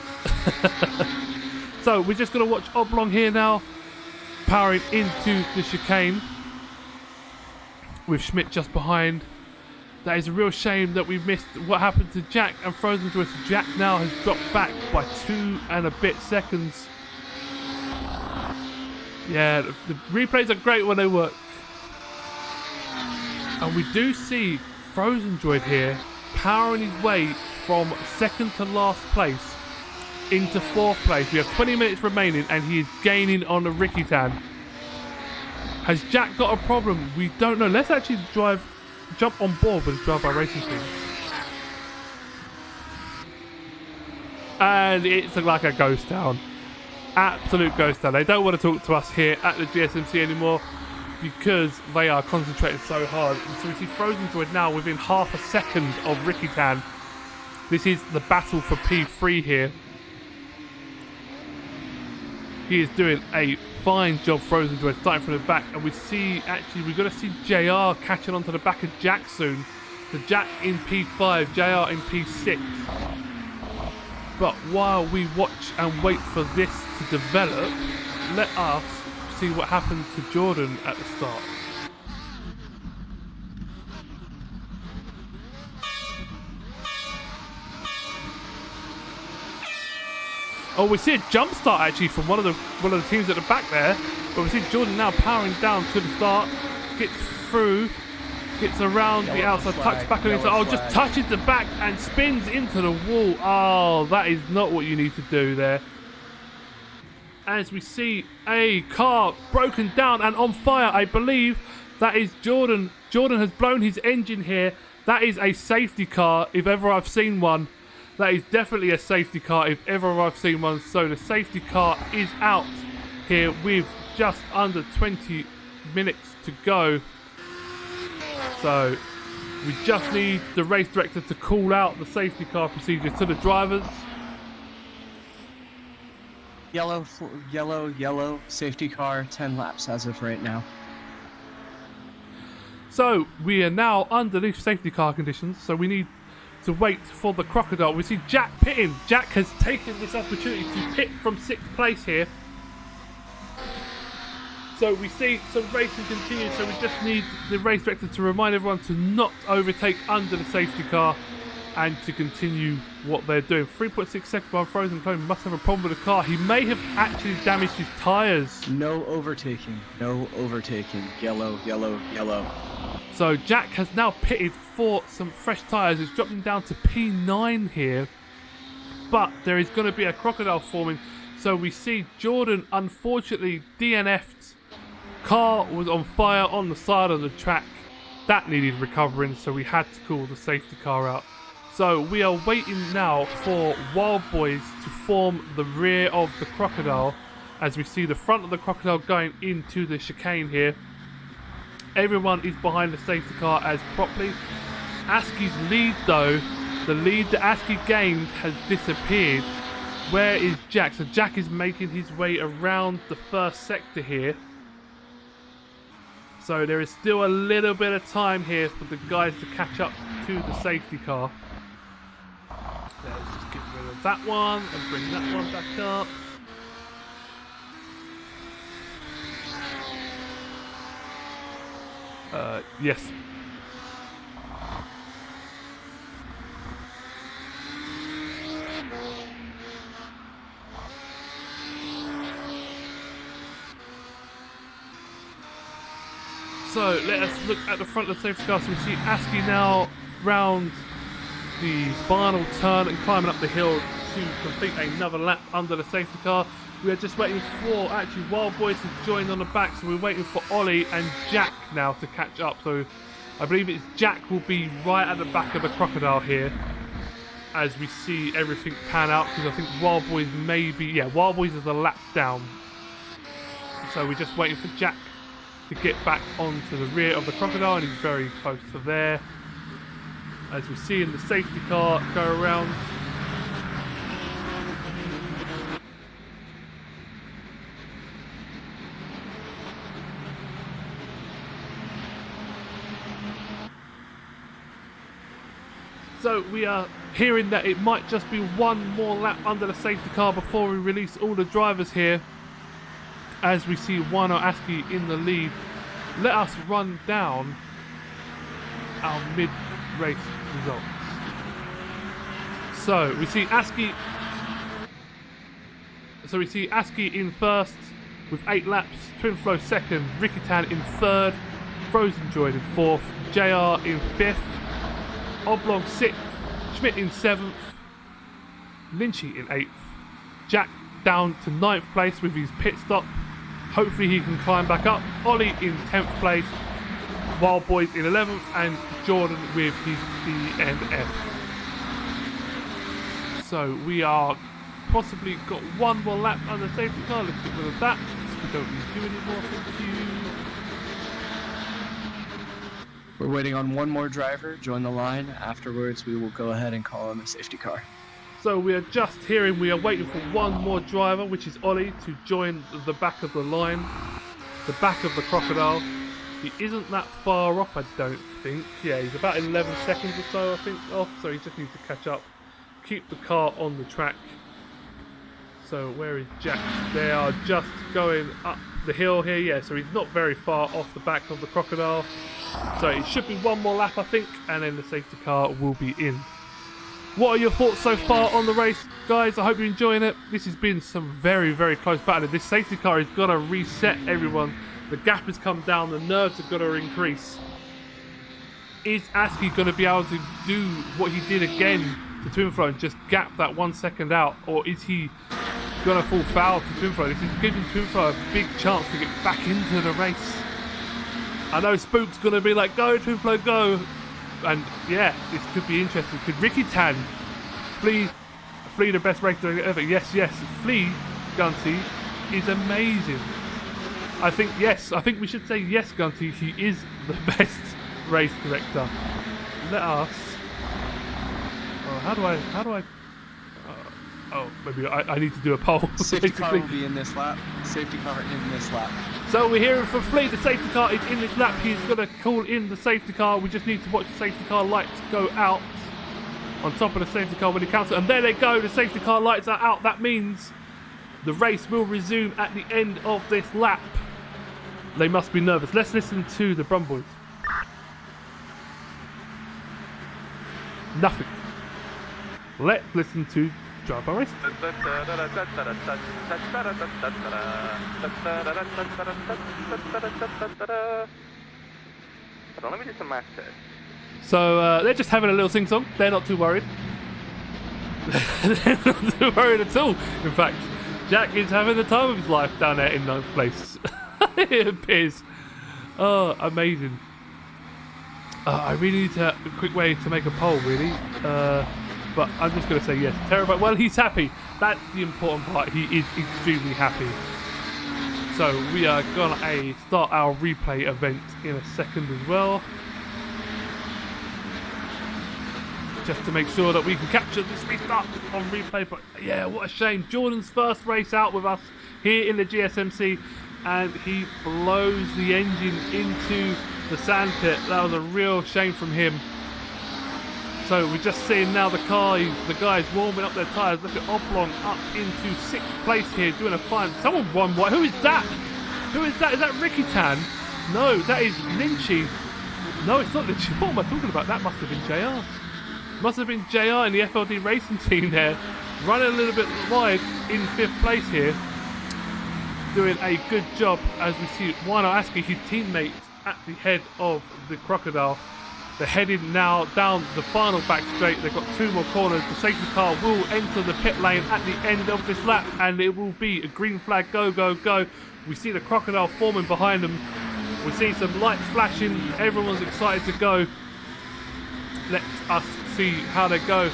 So we're just going to watch Oblong here now, powering into the chicane, with Schmidt just behind. That is a real shame that we missed what happened to Jack and Frozen Droid. Jack now has dropped back by 2 and a bit seconds. Yeah, the replays are great when they work. And we do see Frozen Droid here powering his way from 2nd to last place into 4th place. We have 20 minutes remaining and he is gaining on the Ricky Tan. Has Jack got a problem? We don't know. Let's actually jump on board with the Drive by Racing team. And it's like a ghost town. Absolute ghost town. They don't want to talk to us here at the GSMC anymore because they are concentrating so hard. And so we see Frozen Droid now within half a second of Ricky Tan. This is the battle for P3 here. He is doing a fine job, Frozen Droid, starting from the back. And we see, actually, we're going to see JR catching onto the back of Jack soon. So Jack in P5, JR in P6. But while we watch and wait for this to develop, let us see what happened to Jordan at the start. Oh, we see a jump start actually from one of the teams at the back there. But we see Jordan now powering down to the start, gets through, gets around the outside, tucks back on the inside. Oh, just touches the back and spins into the wall. Oh, that is not what you need to do there. As we see a car broken down and on fire, I believe that is Jordan. Jordan has blown his engine here. That is a safety car, if ever I've seen one. That is definitely a safety car if ever I've seen one. So the safety car is out here with just under 20 minutes to go. So we just need the race director to call out the safety car procedure to the drivers. Yellow, yellow, safety car, 10 laps as of right now. So we are now under these safety car conditions, so we need to wait for the crocodile. We see Jack pitting. Jack has taken this opportunity to pit from 6th place here. So we see some racing continue, so we just need the race director to remind everyone to not overtake under the safety car and to continue what they're doing. 3.6 seconds behind Frozen Clone must have a problem with the car. He may have actually damaged his tyres. No overtaking. No overtaking. Yellow, yellow, yellow. So Jack has now pitted for some fresh tyres. It's dropped him down to P9 here. But there is going to be a crocodile forming. So we see Jordan unfortunately DNF'd. Car was on fire on the side of the track. That needed recovering, so we had to call the safety car out. So we are waiting now for Wild Boys to form the rear of the crocodile, as we see the front of the crocodile going into the chicane here. Everyone is behind the safety car as properly. Aski's lead though, the lead that Aski gained has disappeared. Where is Jack? So Jack is making his way around the first sector here. So there is still a little bit of time here for the guys to catch up to the safety car. Let's just get rid of that one and bring that one back up. Yes. So let us look at the front of the safety car. So we see Aski now round the final turn and climbing up the hill to complete another lap under the safety car. We are just waiting for actually Wild Boys to join on the back, so we're waiting for Ollie and Jack now to catch up. So I believe it's Jack will be right at the back of the crocodile here as we see everything pan out, because I think Wild Boys Wild Boys is a lap down. So we're just waiting for Jack to get back onto the rear of the crocodile, and he's very close to there. As we see in the safety car go around. So we are hearing that it might just be one more lap under the safety car before we release all the drivers here. As we see Wano Aski in the lead. Let us run down our mid-race results. So we see Aski in first with 8 laps, Twin Flow second, Ricky Tan in third, Frozen Droid in fourth, JR in fifth, Oblong 6th, Schmidt in 7th, Lynchy in 8th, Jack down to 9th place with his pit stop. Hopefully he can climb back up. Ollie in 10th place, Wild Boys in 11th, and Jordan with his DNF. So we are possibly got one more lap on the safety car. Let's get rid of that. We don't need to do any more. Thank you. We're waiting on one more driver. Join the line. Afterwards, we will go ahead and call in the safety car. So we are just hearing we are waiting for one more driver, which is Ollie, to join the back of the line, the back of the crocodile. He isn't that far off, I don't think. Yeah, he's about 11 seconds or so, I think, off, so he just needs to catch up, keep the car on the track. So where is Jack? They are just going up the hill here, yeah, so he's not very far off the back of the crocodile. So it should be one more lap, I think, and then the safety car will be in. What are your thoughts so far on the race, guys? I hope you're enjoying it. This has been some very, very close battle. This safety car has got to reset everyone. The gap has come down. The nerves have got to increase. Is Aski going to be able to do what he did again to Twin Flow and just gap that 1 second out? Or is he going to fall foul to Twin Flow? This is giving Twin Flow a big chance to get back into the race. I know Spook's going to be like, go Twin Flow, go. And yeah, this could be interesting. Could Ricky Tan Flea, the best race director ever. Yes, Flea Gunty is amazing. I think we should say yes, Gunty. He is the best race director. Let us. Oh, how do I? Oh, maybe I need to do a poll. Safety car will be in this lap. Safety car in this lap. So we're hearing from Flea. The safety car is in this lap. He's going to call in the safety car. We just need to watch the safety car lights go out on top of the safety car when he counts it. And there they go. The safety car lights are out. That means the race will resume at the end of this lap. They must be nervous. Let's listen to the Brumboys. Nothing. Let's listen to Drive By Race. Let me do some math test. So they're just having a little sing-song. They're not too worried. They're not too worried at all. In fact, Jack is having the time of his life down there in 9th place. It appears. Oh, amazing. I really need a quick way to make a poll, really. But I'm just going to say yes. Terabyte, well, he's happy. That's the important part. He is extremely happy. So we are going to start our replay event in a second as well. Just to make sure that we can capture this restart on replay. But yeah, what a shame. Jordan's first race out with us here in the GSMC. And he blows the engine into the sandpit. That was a real shame from him. So we're just seeing now the guys warming up their tyres. Look at Oblong up into 6th place here, doing a fine. Someone won white. Who is that? Who is that? Is that Ricky Tan? No, that is Lynchy. No, it's not Lynchy. What am I talking about? That must have been JR. Must have been JR in the FLD racing team there. Running a little bit wide in 5th place here. Doing a good job as we see Wino Askey, his teammate, at the head of the Crocodile. They're heading now down the final back straight. They've got 2 more corners. The safety car will enter the pit lane at the end of this lap, and it will be a green flag, go, go, go. We see the Crocodile forming behind them. We see some lights flashing. Everyone's excited to go. Let us see how they go.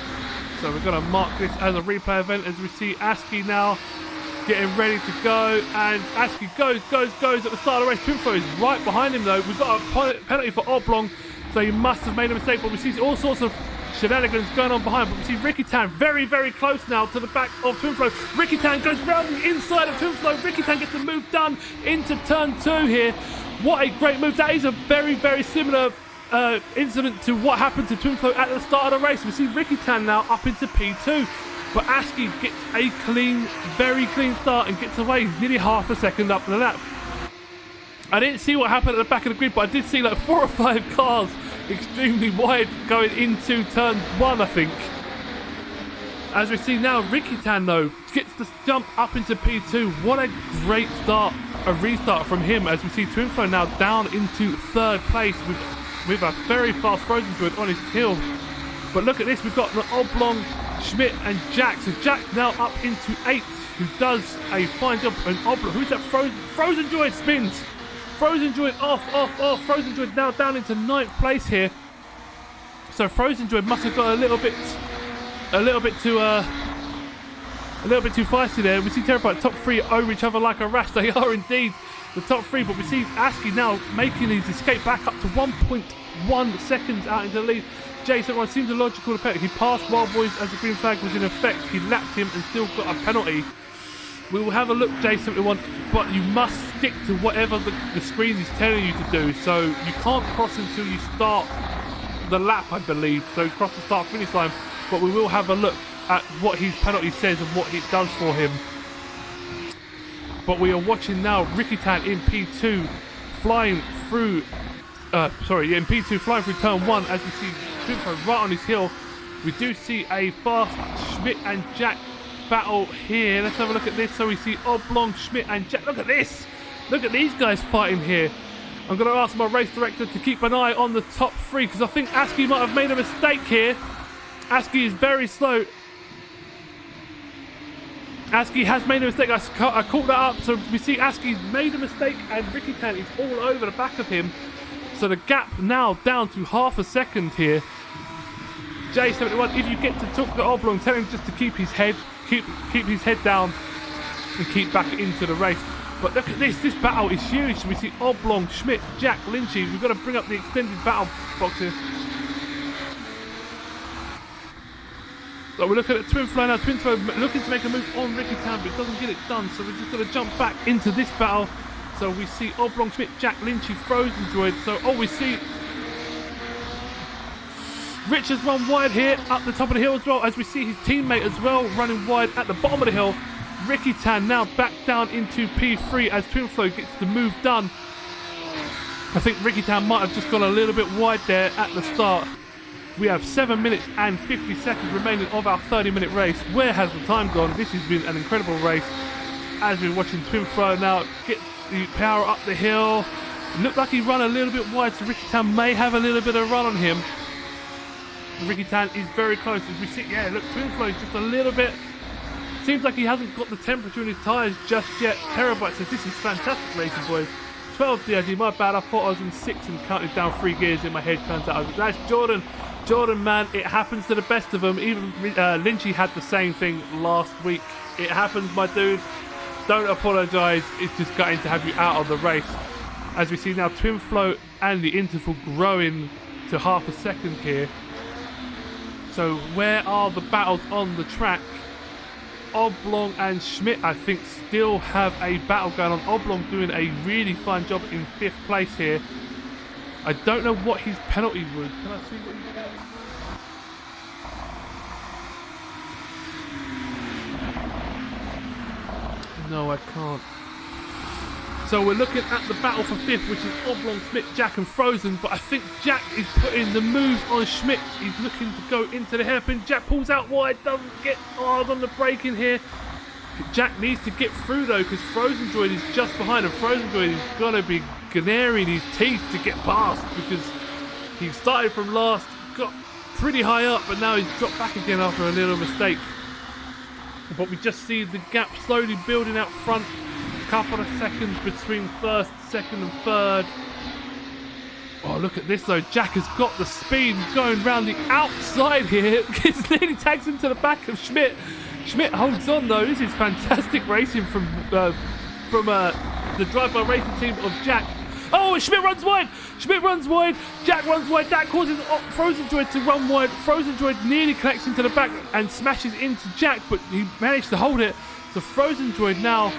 So we're going to mark this as a replay event as we see Askey now getting ready to go, and Askey goes at the start of the race. Twinfo is right behind him though. We've got a penalty for Oblong, so he must have made a mistake, but we see all sorts of shenanigans going on behind. But we see Ricky Tan very, very close now to the back of Twinflo. Ricky Tan goes round the inside of Twinflo. Ricky Tan gets the move done into turn 2 here. What a great move. That is a very, very similar incident to what happened to Twinflo at the start of the race. We see Ricky Tan now up into P2. But Askey gets a clean, very clean start and gets away nearly half a second up the lap. I didn't see what happened at the back of the grid, but I did see like 4 or 5 cars extremely wide going into turn 1, I think. As we see now, Ricky Tan though gets the jump up into P2. What a great start, a restart from him, as we see Twinflo now down into 3rd place with a very fast Frozen Droid on his hill. But look at this, we've got the Oblong, Schmidt and Jack. So Jack now up into 8th, who does a fine job. And Oblong, who's that? Frozen Droid spins. Frozen Droid off. Frozen Droid now down into 9th place here. So Frozen Droid must have got a little bit too feisty there. We see Terabyte top 3 over each other like a rash. They are indeed the top 3, but we see Askey now making his escape back up to 1.1 seconds out into the lead. GSMC seems illogical to penalty. He passed Wild Boys as the green flag was in effect. He lapped him and still got a penalty. We will have a look, GSMC, but you must stick to whatever the screen is telling you to do. So you can't cross until you start the lap, I believe. So cross the start finish line. But we will have a look at what his penalty says and what it does for him. But we are watching now Ricky Tan in P2 flying through. In P2 flying through turn 1 as we see Twinfo right on his hill. We do see a fast Schmidt and Jack battle here. Let's have a look at this. So we see Oblong, Schmidt and Jack. Look at this. Look at these guys fighting here. I'm going to ask my race director to keep an eye on the top 3 because I think Askey might have made a mistake here. Askey is very slow. Askey has made a mistake. I caught that up. So we see Askey's made a mistake and Ricky Tan is all over the back of him. So the gap now down to half a second here. J71, if you get to talk to Oblong, tell him just to keep his head down and keep back into the race. But look at this battle is huge. We see Oblong, Schmidt, Jack, Lynchy. We've got to bring up the extended battle box here. So we're looking at Twinflow now. Twinflow looking to make a move on Ricky Town, but doesn't get it done. So we're just going to jump back into this battle. So we see Oblong, Schmidt, Jack, Lynchy, Frozen Droid. So, we see Rich has run wide here up the top of the hill as well, as we see his teammate as well running wide at the bottom of the hill. Ricky Tan now back down into P3 as Twinflow gets the move done. I think Ricky Tan might have just gone a little bit wide there at the start. We have 7 minutes and 50 seconds remaining of our 30-minute race. Where has the time gone? This has been an incredible race. As we're watching Twinflow now get the power up the hill. Looked like he ran a little bit wide, so Ricky Tan may have a little bit of run on him. Ricky Tan is very close as we see, yeah, look, Twinflow is just a little bit, seems like he hasn't got the temperature in his tyres just yet. Terabyte says this is fantastic racing, boys. 12 DRG, my bad, I thought I was in 6 and counted down 3 gears in my head, turns out I was, that's Jordan, man, it happens to the best of them. Even Lynchy had the same thing last week. It happens, my dude, don't apologise, it's just gutting to have you out of the race. As we see now Twinflow and the interval growing to half a second here. So where are the battles on the track? Oblong and Schmidt, I think, still have a battle going on. Oblong doing a really fine job in 5th place here. I don't know what his penalty was. Can I see what he's doing? No, I can't. So we're looking at the battle for 5th, which is Oblong, Schmidt, Jack and Frozen, but I think Jack is putting the moves on Schmidt. He's looking to go into the hairpin. Jack pulls out wide, doesn't get hard on the brake in here. Jack needs to get through though, because Frozen Droid is just behind him. Frozen Droid is going to be glaring his teeth to get past, because he started from last, got pretty high up, but now he's dropped back again after a little mistake. But we just see the gap slowly building out front. Couple of seconds between 1st, 2nd and 3rd. Oh, look at this though. Jack has got the speed going round the outside here. It nearly tags him to the back of Schmidt. Schmidt holds on though. This is fantastic racing from the drive-by racing team of Jack. Oh, Schmidt runs wide. Schmidt runs wide. Jack runs wide. That causes Frozen Droid to run wide. Frozen Droid nearly collects into the back and smashes into Jack, but he managed to hold it. The Frozen Droid now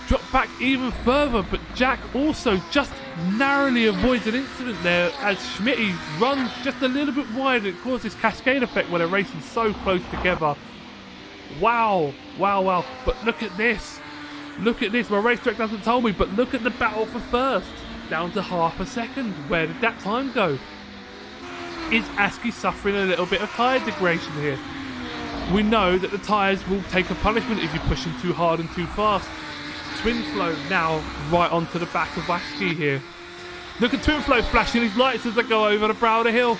drop back even further, but Jack also just narrowly avoids an incident there as Schmitty runs just a little bit wide. It causes cascade effect when they're racing so close together. Wow, wow, wow. But look at this. Look at this. My race director hasn't told me, but look at the battle for 1st. Down to half a second. Where did that time go? Is ASCII suffering a little bit of tyre degradation here? We know that the tyres will take a punishment if you push them too hard and too fast. Twinflow now right onto the back of ASCII here. Look at Twinflow flashing his lights as they go over the brow of the hill.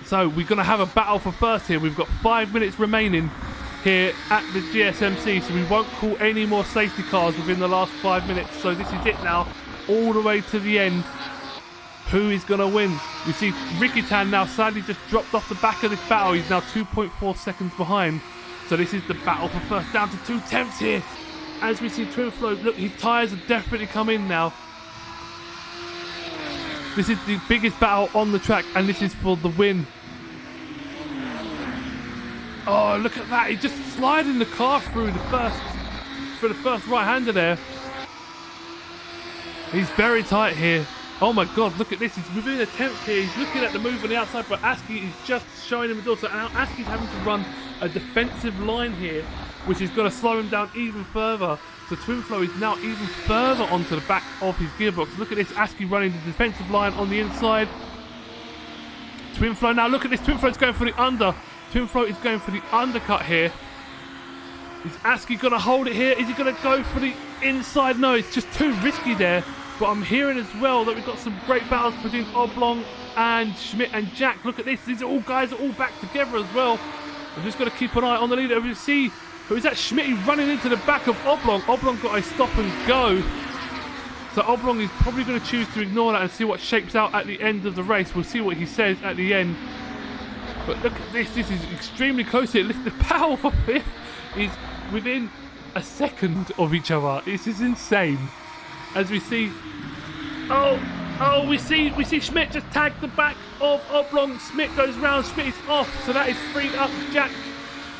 So we're going to have a battle for 1st here. We've got 5 minutes remaining here at the GSMC, so we won't call any more safety cars within the last 5 minutes. So this is it now, all the way to the end. Who is going to win? We see Ricky Tan now sadly just dropped off the back of this battle. He's now 2.4 seconds behind. So this is the battle for 1st, down to 2/10 here. As we see Twinflow, look, his tyres have definitely come in now. This is the biggest battle on the track, and this is for the win. Oh, look at that. He's just sliding the car through the first right-hander there. He's very tight here. Oh my God, look at this. He's within a 10th here. He's looking at the move on the outside, but ASCII is just showing him the door. So now ASCII's having to run a defensive line here, which is going to slow him down even further. So Twinflow is now even further onto the back of his gearbox. Look at this, ASCII running the defensive line on the inside. Twinflow now, look at this, Twinflow's going for the under. Twinflow is going for the undercut here. Is ASCII going to hold it here? Is he going to go for the inside? No, it's just too risky there. But I'm hearing as well that we've got some great battles between Oblong and Schmidt and Jack. Look at this, these are all guys are all back together as well. I'm just going to keep an eye on the leader. We see who is that? Schmitty running into the back of Oblong. Oblong got a stop and go. So Oblong is probably going to choose to ignore that and see what shapes out at the end of the race. We'll see what he says at the end. But look at this. This is extremely close here. Listen, the battle for 5th is within a second of each other. This is insane. As we see, we see Schmidt just tag the back of Oblong. Schmidt goes round. Schmidt is off, so that is freed up Jack.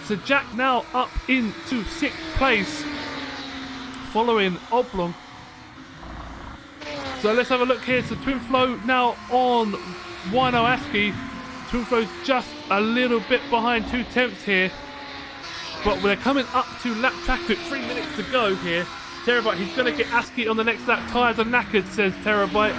So Jack now up into 6th place, following Oblong. So let's have a look here. So Twinflow now on Wino Askey. Twinflow's just a little bit behind 2/10 here. But we're coming up to lap track with 3 minutes to go here. Terabyte, he's going to get Askey on the next lap. Tyres are knackered, says Terabyte.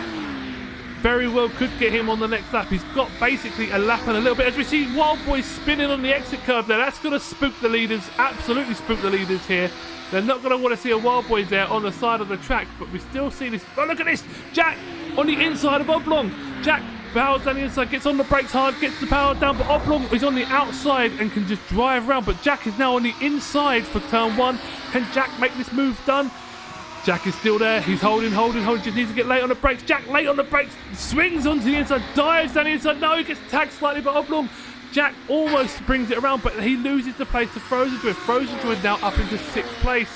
Very well could get him on the next lap. He's got basically a lap and a little bit. As we see Wild Boys spinning on the exit curve there. That's going to spook the leaders. Absolutely spook the leaders here. They're not going to want to see a Wild Boys there on the side of the track. But we still see this. Oh, look at this. Jack on the inside of Oblong. Jack powers down the inside, gets on the brakes hard, gets the power down, but Oblong is on the outside and can just drive around. But Jack is now on the inside for turn 1. Can Jack make this move done? Jack is still there. He's holding. Just needs to get late on the brakes. Jack late on the brakes, swings onto the inside, dives down the inside. No, he gets tagged slightly by Oblong. Jack almost brings it around, but he loses the place to Frozen Druid. Frozen Druid now up into 6th place.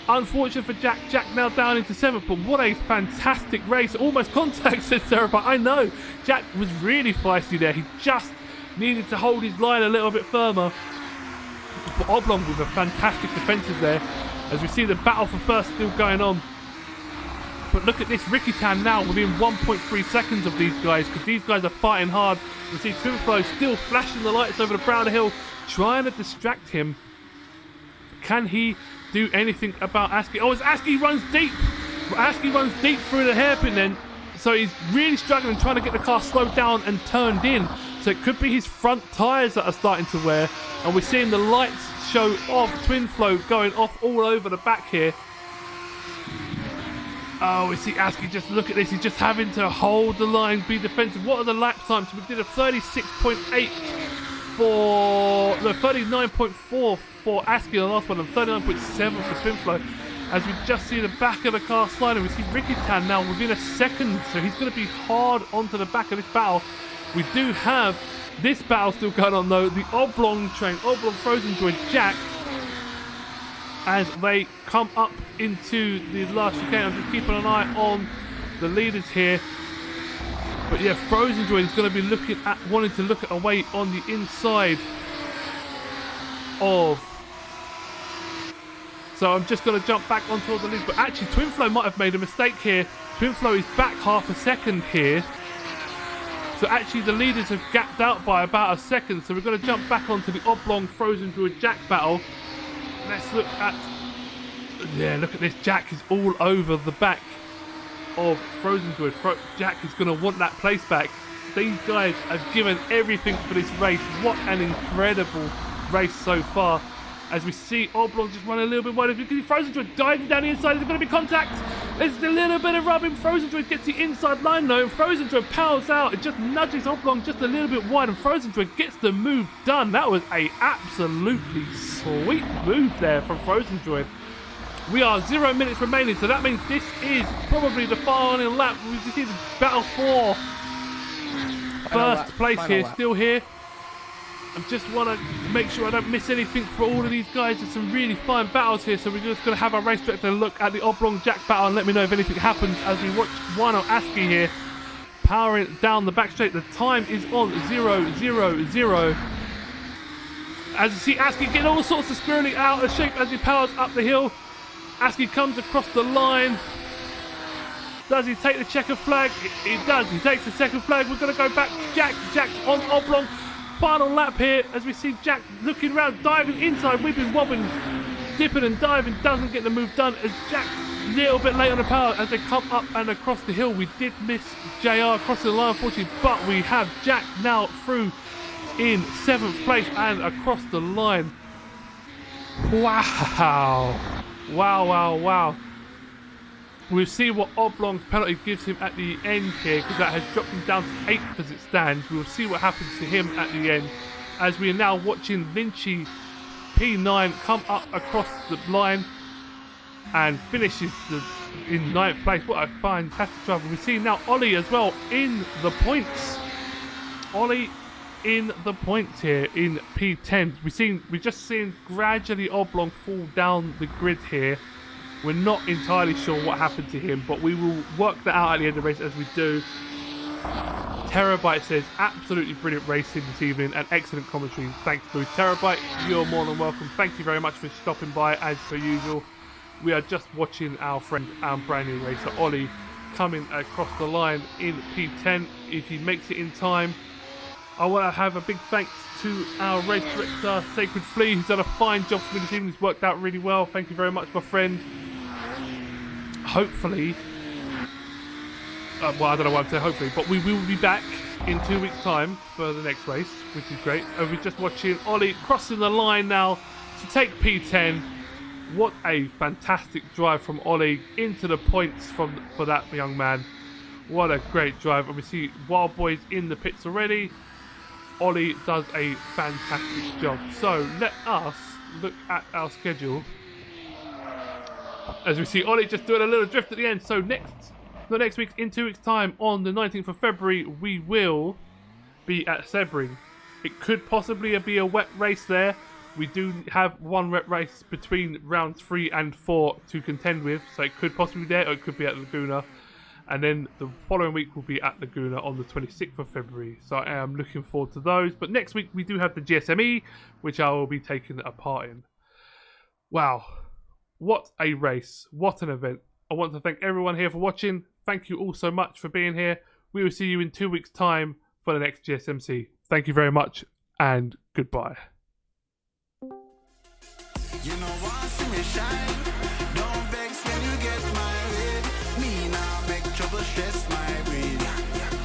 Unfortunate for Jack. Jack now down into 7th, but what a fantastic race. Almost contact, says Sarah, but I know Jack was really feisty there. He just needed to hold his line a little bit firmer. But Oblong with a fantastic defensive there, as we see the battle for first still going on. But look at this, Ricky Tan now within 1.3 seconds of these guys, because these guys are fighting hard. We see Twinflow still flashing the lights over the brow of the hill, trying to distract him. Can he do anything about Askey? Oh, as Askey runs deep. Askey runs deep through the hairpin then. So he's really struggling, trying to get the car slowed down and turned in. So it could be his front tyres that are starting to wear. And we're seeing the lights show off, Twinflow going off all over the back here. Oh, we see Askey, just look at this. He's just having to hold the line, be defensive. What are the lap times? We did a 36.8 for... No, 39.4 for Askey on the last one and 39.7 for Twinflow. As we just see the back of the car sliding, we see Ricky Tan now within a second. So he's going to be hard onto the back of this battle. We do have this battle still going on though. The Oblong train, Oblong Frozen Joy Jack, as they come up into the last chicane. I'm just keeping an eye on the leaders here. But yeah, Frozen Joy is going to be wanting to look at a way on the inside of. So I'm just going to jump back onto the lead. But actually, Twinflow might have made a mistake here. Twinflow is back half a second here. So actually, the leaders have gapped out by about a second. So we're going to jump back onto the Oblong Frozen Druid Jack battle. Let's look at... Yeah, look at this. Jack is all over the back of Frozen Druid. Jack is going to want that place back. These guys have given everything for this race. What an incredible race so far. As we see Oblong just run a little bit wider. Because Frozen Druid diving down the inside. There's going to be contact. There's a little bit of rubbing. Frozen Druid gets the inside line though. And Frozen Druid powers out. It just nudges Oblong just a little bit wide. And Frozen Druid gets the move done. That was a absolutely sweet move there from Frozen Druid. We are 0 minutes remaining. So that means this is probably the final lap. We can see the battle for first place here. Still here. I just want to make sure I don't miss anything for all of these guys. There's some really fine battles here, so we're just going to have our race director look at the Oblong Jack battle and let me know if anything happens as we watch Wino Askey here powering down the back straight. The time is on 0:00. As you see Askey getting all sorts of squirrely out of shape as he powers up the hill. Askey comes across the line. Does he take the checker flag? He does. He takes the second flag. We're going to go back. Jack on Oblong. Final lap here as we see Jack looking around, diving inside, whipping, wobbling, dipping and diving, doesn't get the move done as Jack a little bit late on the power as they come up and across the hill. We did miss JR crossing the line unfortunately, but we have Jack now through in 7th place and across the line. Wow. We'll see what Oblong's penalty gives him at the end here, because that has dropped him down to 8th as it stands. We'll see what happens to him at the end, as we are now watching Vinci P9 come up across the line and finishes in 9th place. What a fantastic driver. We see now Ollie as well in the points. Ollie in the points here in P10. We've just seen gradually Oblong fall down the grid here. We're not entirely sure what happened to him, but we will work that out at the end of the race as we do. Terabyte says, absolutely brilliant racing this evening and excellent commentary. Thanks, Blue. Terabyte, you're more than welcome. Thank you very much for stopping by as per usual. We are just watching our friend, our brand new racer, Ollie, coming across the line in P10. If he makes it in time, I want to have a big thanks to our race director, Sacred Flea, who's done a fine job for me this evening. It's worked out really well. Thank you very much, my friend. Hopefully, well, I don't know why I'm saying hopefully, but we will be back in 2 weeks' time for the next race, which is great. And we're just watching Ollie crossing the line now to take P10. What a fantastic drive from Ollie into the points for that young man. What a great drive. And we see Wild Boys in the pits already. Ollie does a fantastic job. So let us look at our schedule. As we see Ollie just doing a little drift at the end. So next week, in 2 weeks' time, on the 19th of February, we will be at Sebring. It could possibly be a wet race there. We do have one wet race between rounds 3 and 4 to contend with, so it could possibly be there, or it could be at Laguna. And then the following week will be at Laguna on the 26th of February. So I am looking forward to those. But next week we do have the GSME, which I will be taking a part in. Wow. What a race. What an event. I want to thank everyone here for watching. Thank you all so much for being here. We will see you in 2 weeks' time for the next GSMC. Thank you very much and goodbye. You know why see me shine? Don't vex when you get married. Me now make trouble stress my breed.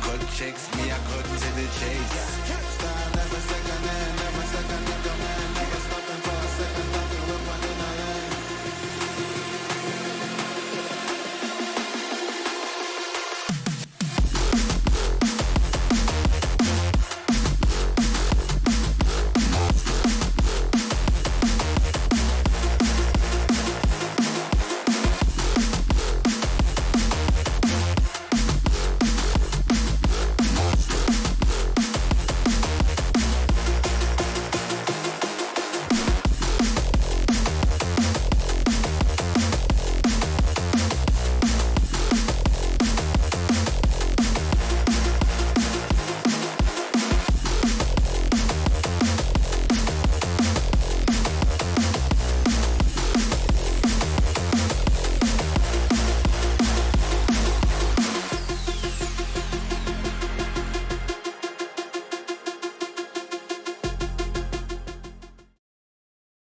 Cut checks me, I cut to the chase.